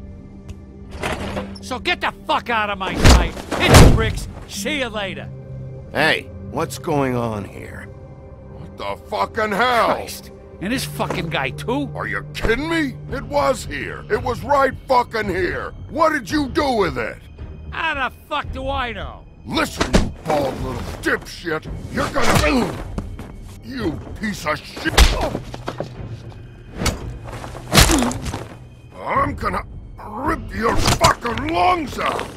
So get the fuck out of my sight. Hit the bricks. See you later. Hey, what's going on here? What the fucking hell? Christ. And this fucking guy, too? Are you kidding me? It was here. It was right fucking here. What did you do with it? How the fuck do I know? Listen, you bald little dipshit. You're gonna... You piece of shit. I'm gonna rip your fucking lungs out!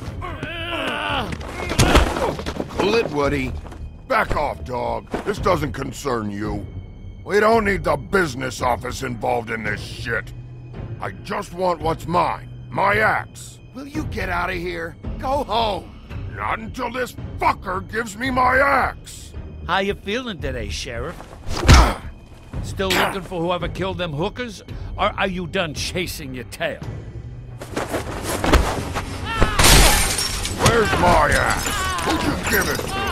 Cool it, Woody. Back off, dog. This doesn't concern you. We don't need the business office involved in this shit. I just want what's mine. My axe. Will you get out of here? Go home. Not until this fucker gives me my axe. How you feeling today, Sheriff? Still looking for whoever killed them hookers? Or are you done chasing your tail? Where's my axe? Who'd you give it to?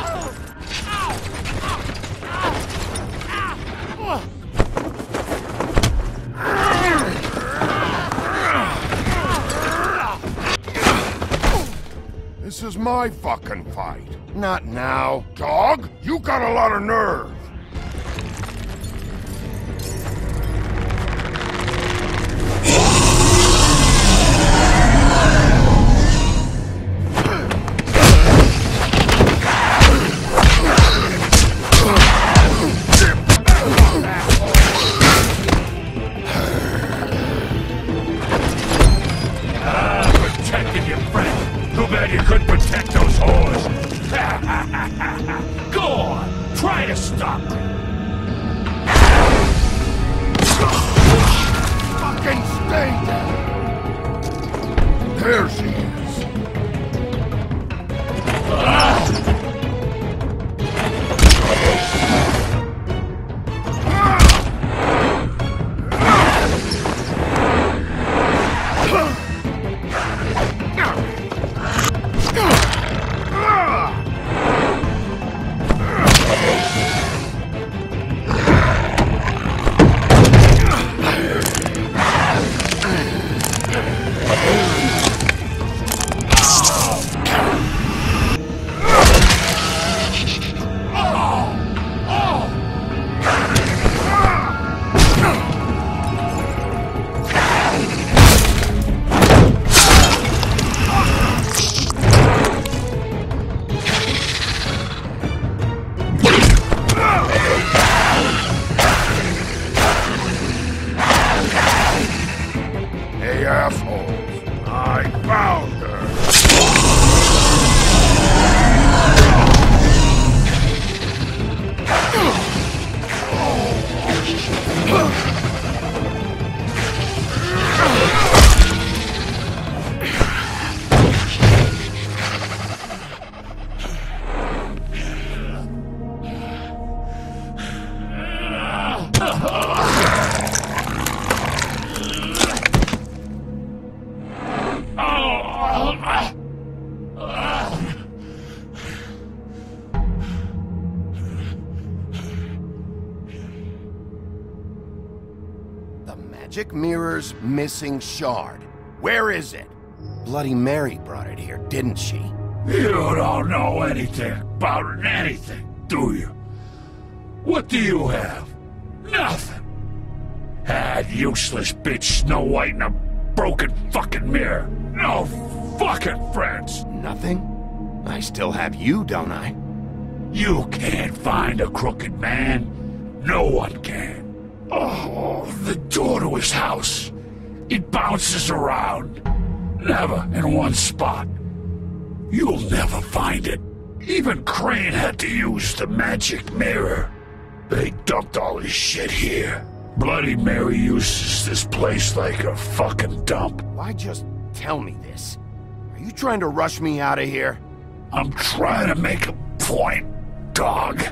This is my fucking fight. Not now. Dog, you got a lot of nerve. Protected your friend. Too bad you couldn't protect those whores. Go on, try to stop them. Fucking stay there. There she is. Magic mirror's missing shard. Where is it? Bloody Mary brought it here, didn't she? You don't know anything about anything, do you? What do you have? Nothing. That useless bitch Snow White and a broken fucking mirror. No fucking friends. Nothing? I still have you, don't I? You can't find a crooked man. No one can. Oh, the door to his house. It bounces around. Never in one spot. You'll never find it. Even Crane had to use the magic mirror. They dumped all his shit here. Bloody Mary uses this place like a fucking dump. Why just tell me this? Are you trying to rush me out of here? I'm trying to make a point, dog.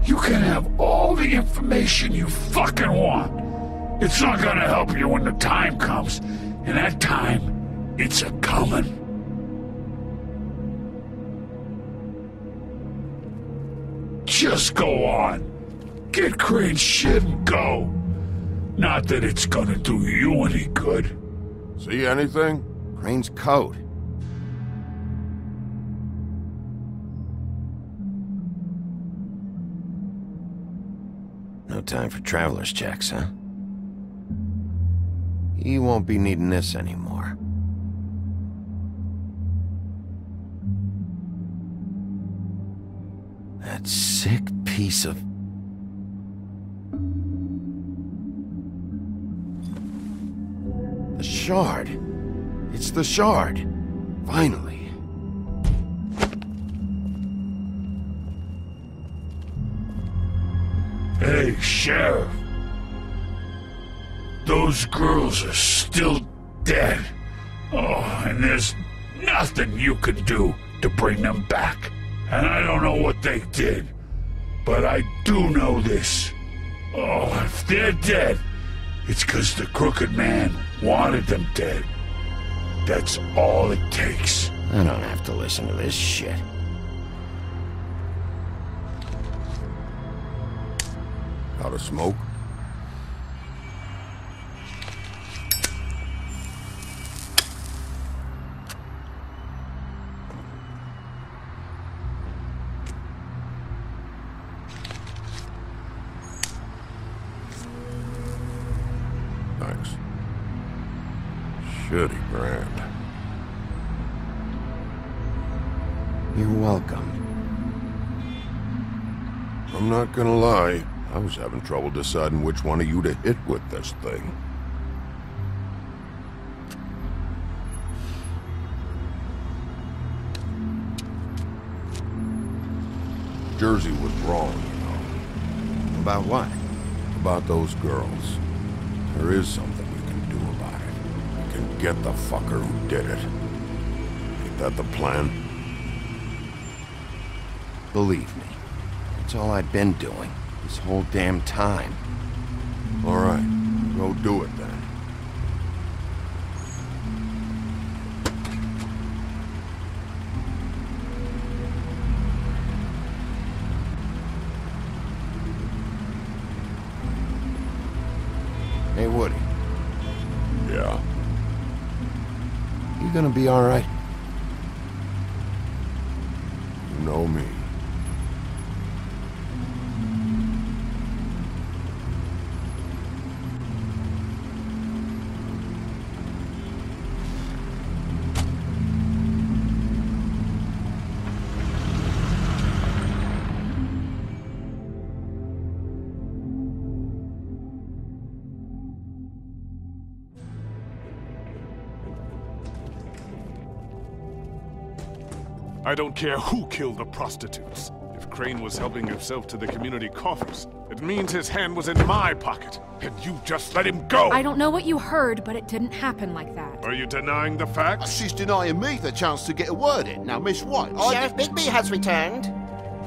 You can have all the information you fucking want. It's not gonna help you when the time comes. And that time, it's a-comin'. Just go on. Get Crane's shit and go. Not that it's gonna do you any good. See anything? Crane's coat. No time for traveler's checks, huh? He won't be needing this anymore. That sick piece of... The shard. It's the shard. Finally. Hey, Sheriff. Those girls are still dead. Oh, and there's nothing you can do to bring them back. And I don't know what they did, but I do know this. Oh, if they're dead, it's 'cause the Crooked Man wanted them dead. That's all it takes. I don't have to listen to this shit. Got a smoke? Thanks. Shitty brand. You're welcome. I'm not gonna lie. I was having trouble deciding which one of you to hit with this thing. Jersey was wrong, you know. About what? About those girls. There is something we can do about it. We can get the fucker who did it. Ain't that the plan? Believe me, it's all I've been doing this whole damn time. All right, go do it then. Hey, Woody. Yeah? You gonna be all right? You know me. I don't care who killed the prostitutes. If Crane was helping himself to the community coffers, it means his hand was in my pocket, and you just let him go! I don't know what you heard, but it didn't happen like that. Are you denying the facts? She's denying me the chance to get a word in. Now, Miss White, Sheriff Bigby has returned.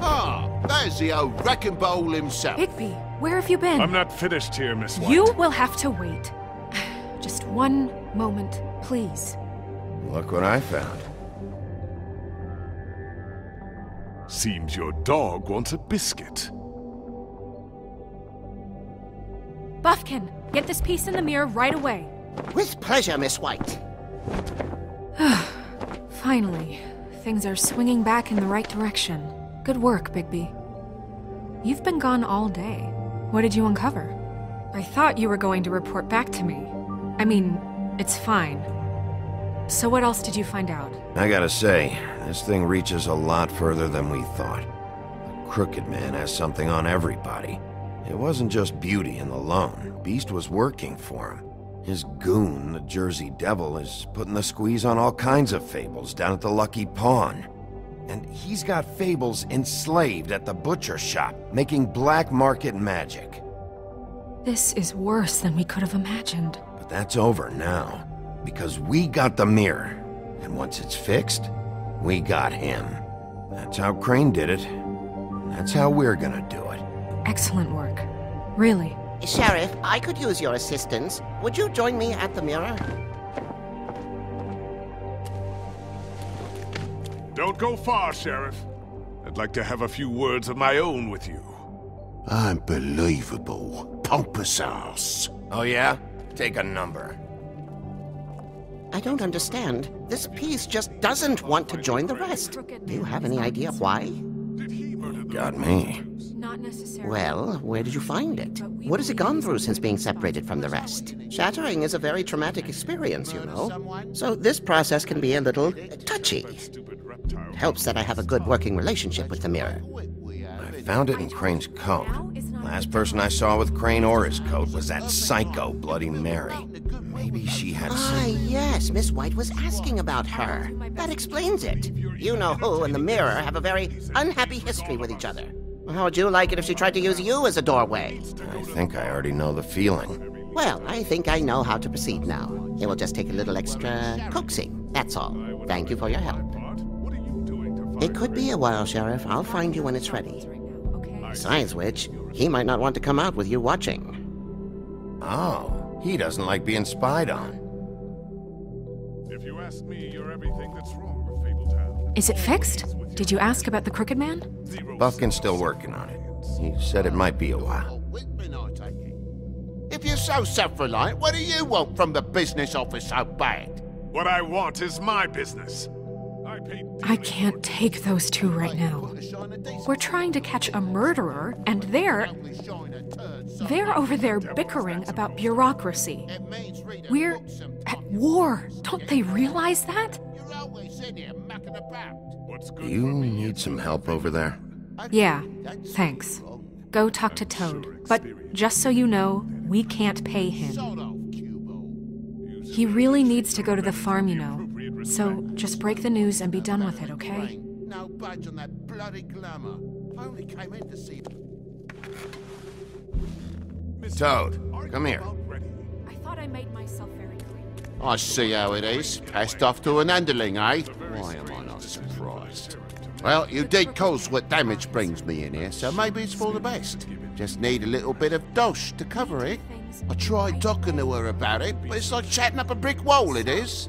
Ah, there's the old wrecking bowl himself. Bigby, where have you been? I'm not finished here, Miss White. You will have to wait. Just one moment, please. Look what I found. Seems your dog wants a biscuit. But Buffkin, get this piece in the mirror right away. With pleasure, Miss White. Finally, things are swinging back in the right direction. Good work, Bigby. You've been gone all day. What did you uncover? I thought you were going to report back to me. I mean, it's fine. So what else did you find out? I gotta say, this thing reaches a lot further than we thought. The Crooked Man has something on everybody. It wasn't just Beauty and the Lone. Beast was working for him. His goon, the Jersey Devil, is putting the squeeze on all kinds of fables down at the Lucky Pawn. And he's got fables enslaved at the butcher shop, making black market magic. This is worse than we could have imagined. But that's over now, because we got the mirror. And once it's fixed, we got him. That's how Crane did it. That's how we're gonna do it. Excellent work. Really. Sheriff, I could use your assistance. Would you join me at the mirror? Don't go far, Sheriff. I'd like to have a few words of my own with you. Unbelievable. Pompous ass. Oh yeah? Take a number. I don't understand. This piece just doesn't want to join the rest. Do you have any idea why? Got me. Not necessarily. Well, where did you find it? What has it gone through since being separated from the rest? Shattering is a very traumatic experience, you know. So this process can be a little touchy. It helps that I have a good working relationship with the mirror. I found it in Crane's coat. Last person I saw with Crane or his coat was that psycho Bloody Mary. Maybe she had some... Yes, Miss White was asking about her. That explains it. You know who and the mirror have a very unhappy history with each other. How would you like it if she tried to use you as a doorway? I think I already know the feeling. Well, I think I know how to proceed now. It will just take a little extra coaxing, that's all. Thank you for your help. It could be a while, Sheriff. I'll find you when it's ready. Besides which, he might not want to come out with you watching. Oh, he doesn't like being spied on. If you ask me, you're everything that's wrong with Fabletown. Is it fixed? Did you ask about the Crooked Man? Buffkin's still working on it. He said it might be a while. If you're so self-reliant, what do you want from the business office so bad? What I want is my business. I can't take those two right now. We're trying to catch a murderer, and they're over there bickering about bureaucracy. We're at war. Don't they realize that? You need some help over there? Yeah, thanks. Go talk to Toad. But just so you know, we can't pay him. He really needs to go to the farm, you know. So just break the news and be done with it, okay? No budge on that bloody glamour. I only came in to see... Toad, come here. I thought I made myself very clear. I see how it is. Passed off to an underling, eh? Why am I not surprised? Well, you did cause what damage brings me in here, so maybe it's for the best. Just need a little bit of dosh to cover it. I tried talking to her about it, but it's like chatting up a brick wall, it is.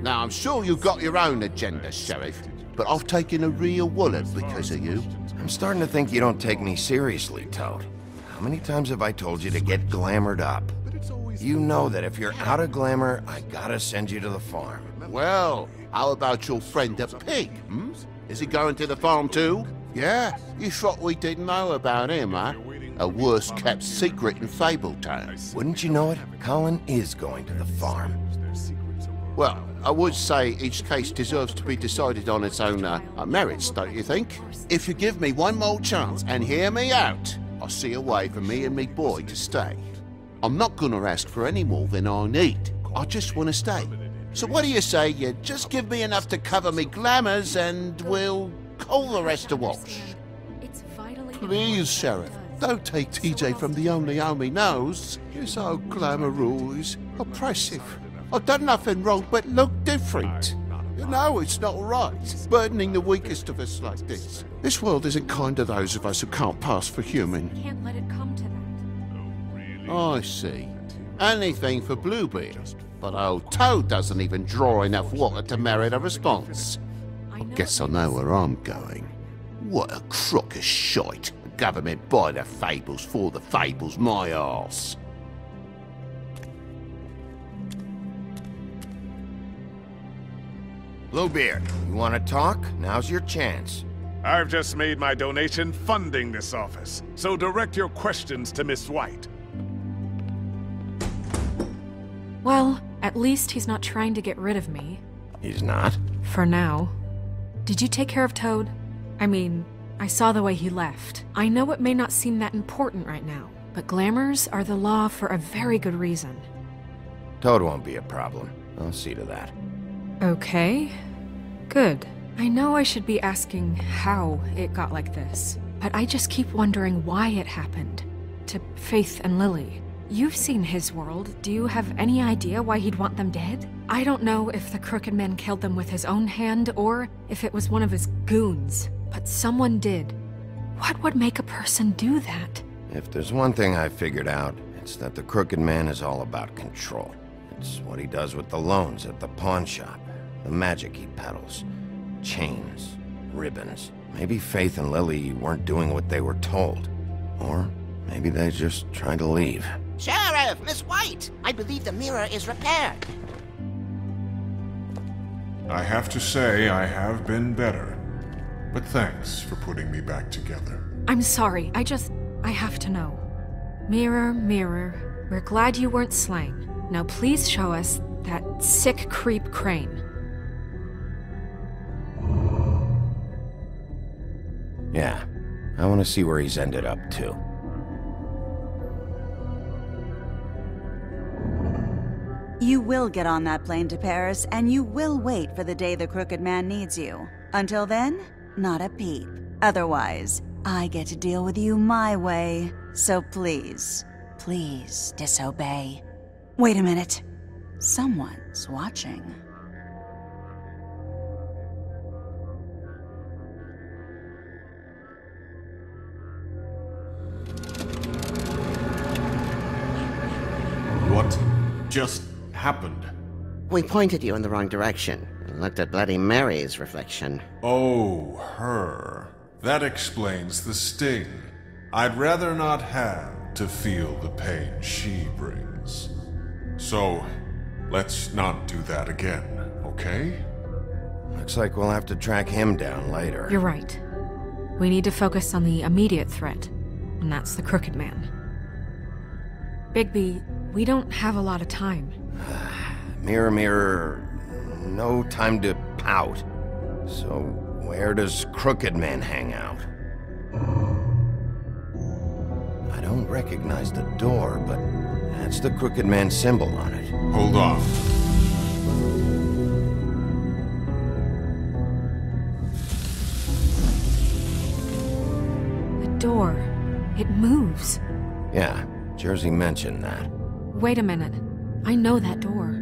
Now, I'm sure you've got your own agenda, Sheriff, but I've taken a real wallet because of you. I'm starting to think you don't take me seriously, Toad. How many times have I told you to get glamored up? You know that if you're out of glamour, I gotta send you to the farm. Well, how about your friend the pig, hmm? Is he going to the farm too? Yeah, you thought we didn't know about him, huh? A worst-kept secret in Fabletown. Wouldn't you know it? Colin is going to the farm. Well, I would say each case deserves to be decided on its own merits, don't you think? If you give me one more chance and hear me out, I'll see a way for me and me boy to stay. I'm not gonna ask for any more than I need. I just want to stay. So what do you say you just give me enough to cover me glamours and we'll call the rest a wash? Please, Sheriff, don't take TJ from the only home he knows. He's so glamorous, oppressive. I've done nothing wrong but look different. You know it's not right, burdening the weakest of us like this. This world isn't kind to those of us who can't pass for human. Can't let it come to that. I see. Anything for Bluebeard. But old Toad doesn't even draw enough water to merit a response. I guess I know where I'm going. What a crock of shite. The government buy the fables for the fables, my arse. Bluebeard, you want to talk? Now's your chance. I've just made my donation funding this office, so direct your questions to Miss White. Well, at least he's not trying to get rid of me. He's not? For now. Did you take care of Toad? I mean, I saw the way he left. I know it may not seem that important right now, but glamours are the law for a very good reason. Toad won't be a problem. I'll see to that. Okay. Good. I know I should be asking how it got like this, but I just keep wondering why it happened. To Faith and Lily. You've seen his world. Do you have any idea why he'd want them dead? I don't know if the Crooked Man killed them with his own hand or if it was one of his goons, but someone did. What would make a person do that? If there's one thing I figured out, it's that the Crooked Man is all about control. It's what he does with the loans at the pawn shop, the magic he peddles, chains, ribbons. Maybe Faith and Lily weren't doing what they were told. Or maybe they just tried to leave. Sheriff, Miss White! I believe the mirror is repaired. I have to say I have been better. But thanks for putting me back together. I'm sorry, I have to know. Mirror, mirror, we're glad you weren't slain. Now please show us that sick creep Crane. Yeah, I want to see where he's ended up, too. You will get on that plane to Paris, and you will wait for the day the Crooked Man needs you. Until then, not a peep. Otherwise, I get to deal with you my way. So please, please disobey. Wait a minute. Someone's watching. What just happened? We pointed you in the wrong direction and looked at Bloody Mary's reflection. Oh, her. That explains the sting. I'd rather not have to feel the pain she brings. So, let's not do that again, okay? Looks like we'll have to track him down later. You're right. We need to focus on the immediate threat, and that's the Crooked Man. Bigby, we don't have a lot of time. Mirror, mirror, no time to pout. So, where does Crooked Man hang out? I don't recognize the door, but that's the Crooked Man symbol on it. Hold on. The door. It moves. Yeah, Jersey mentioned that. Wait a minute. I know that door.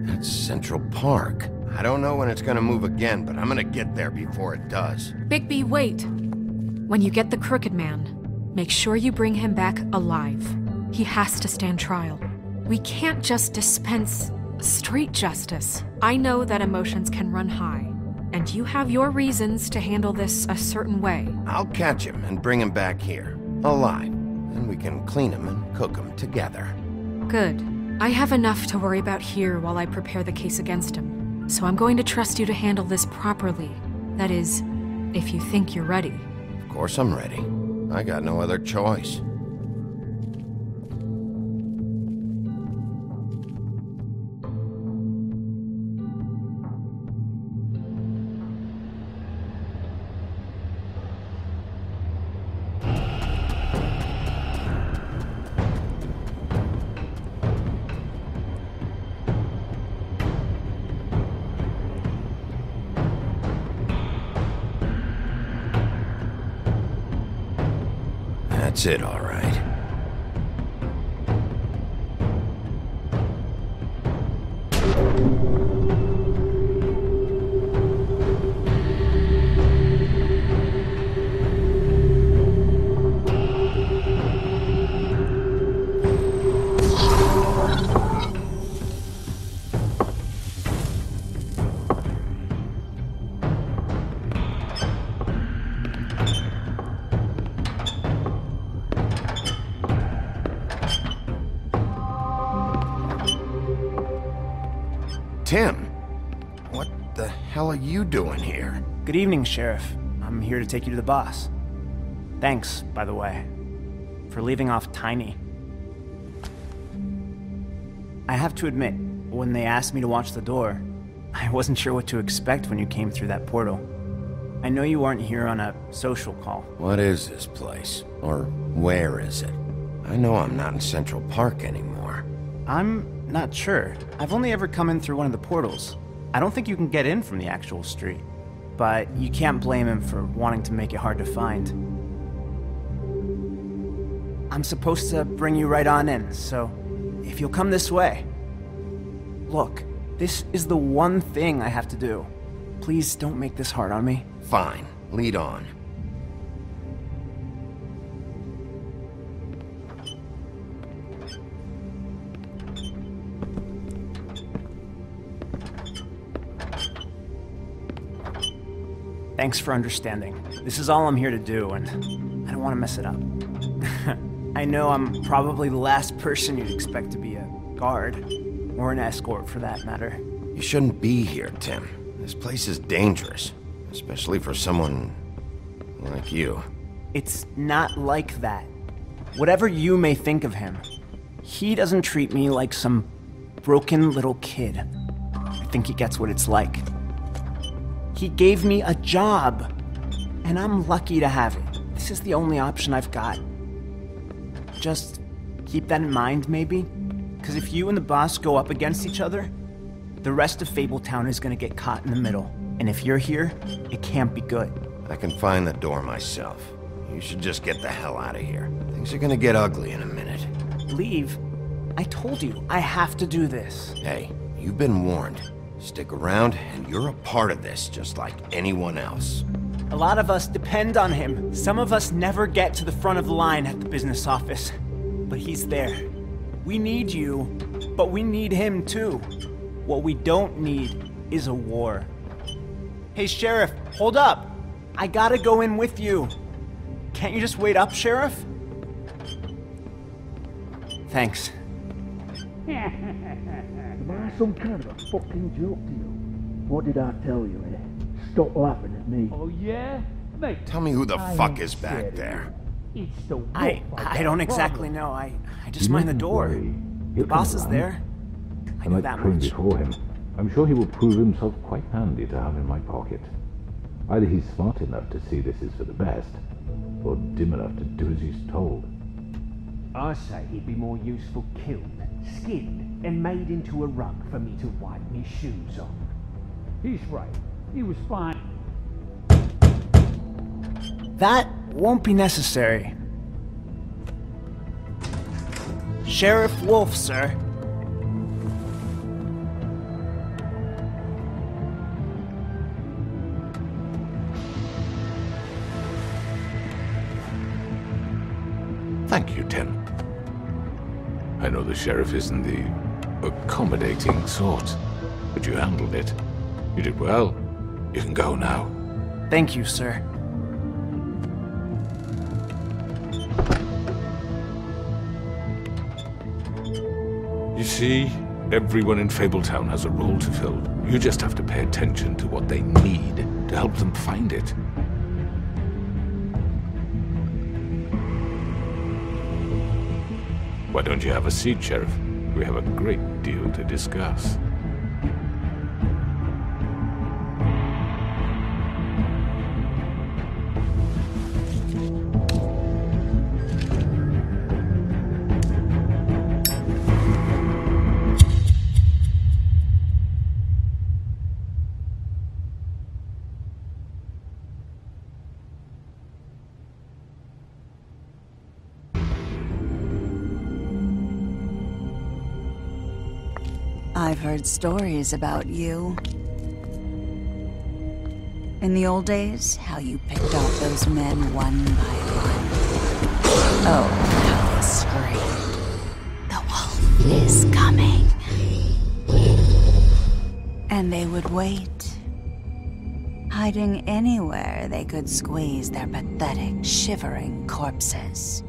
That's Central Park. I don't know when it's gonna move again, but I'm gonna get there before it does. Bigby, wait! When you get the Crooked Man, make sure you bring him back alive. He has to stand trial. We can't just dispense street justice. I know that emotions can run high, and you have your reasons to handle this a certain way. I'll catch him and bring him back here, alive. Then we can clean him and cook him together. Good. I have enough to worry about here while I prepare the case against him. So I'm going to trust you to handle this properly. That is, if you think you're ready. Of course I'm ready. I got no other choice. That's it, all right. Tim, what the hell hell are you doing here? Good evening, Sheriff. I'm here to take you to the boss. Thanks, by the way, for leaving off Tiny. I have to admit, when they asked me to watch the door, I wasn't sure what to expect when you came through that portal. I know you aren't here on a social call. What is this place? Or where is it? I know I'm not in Central Park anymore. I'm not sure. I've only ever come in through one of the portals. I don't think you can get in from the actual street. But you can't blame him for wanting to make it hard to find. I'm supposed to bring you right on in, so if you'll come this way. Look, this is the one thing I have to do. Please don't make this hard on me. Fine. Lead on. Thanks for understanding. This is all I'm here to do, and I don't want to mess it up. I know I'm probably the last person you'd expect to be a guard, or an escort for that matter. You shouldn't be here, Tim. This place is dangerous, especially for someone like you. It's not like that. Whatever you may think of him, he doesn't treat me like some broken little kid. I think he gets what it's like. He gave me a job, and I'm lucky to have it. This is the only option I've got. Just keep that in mind, maybe? Because if you and the boss go up against each other, the rest of Fabletown is gonna get caught in the middle. And if you're here, it can't be good. I can find the door myself. You should just get the hell out of here. Things are gonna get ugly in a minute. Leave? I told you, I have to do this. Hey, you've been warned. Stick around, and you're a part of this, just like anyone else. A lot of us depend on him. Some of us never get to the front of the line at the business office. But he's there. We need you, but we need him too. What we don't need is a war. Hey, Sheriff, hold up. I gotta go in with you. Can't you just wait up, Sheriff? Thanks. Am I some kind of a fucking joke to you? What did I tell you, eh? Stop laughing at me. Oh, yeah? Mate, Tell me who the fuck is back there. it's the I don't exactly know. I just mind the door. The boss is there. I know that trained much. before him. I'm sure he will prove himself quite handy to have in my pocket. Either he's smart enough to see this is for the best, or dim enough to do as he's told. I say he'd be more useful killed, skinned, and made into a rug for me to wipe me shoes on. He's right. He was fine. That won't be necessary. Sheriff Wolf, sir. Thank you, Tim. I know the sheriff isn't the accommodating sort, but you handled it. You did well. You can go now. Thank you, sir. You see, everyone in Fabletown has a role to fill. You just have to pay attention to what they need to help them find it. Why don't you have a seat, Sheriff? We have a great deal to discuss. I've heard stories about you. In the old days, how you picked off those men one by one. Oh, how they screamed. The wolf is coming. And they would wait, hiding anywhere they could squeeze their pathetic, shivering corpses.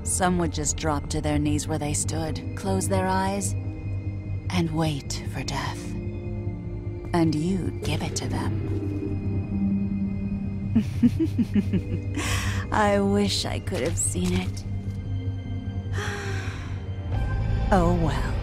Some would just drop to their knees where they stood, close their eyes, and wait for death. and you'd give it to them. I wish I could have seen it. Oh well.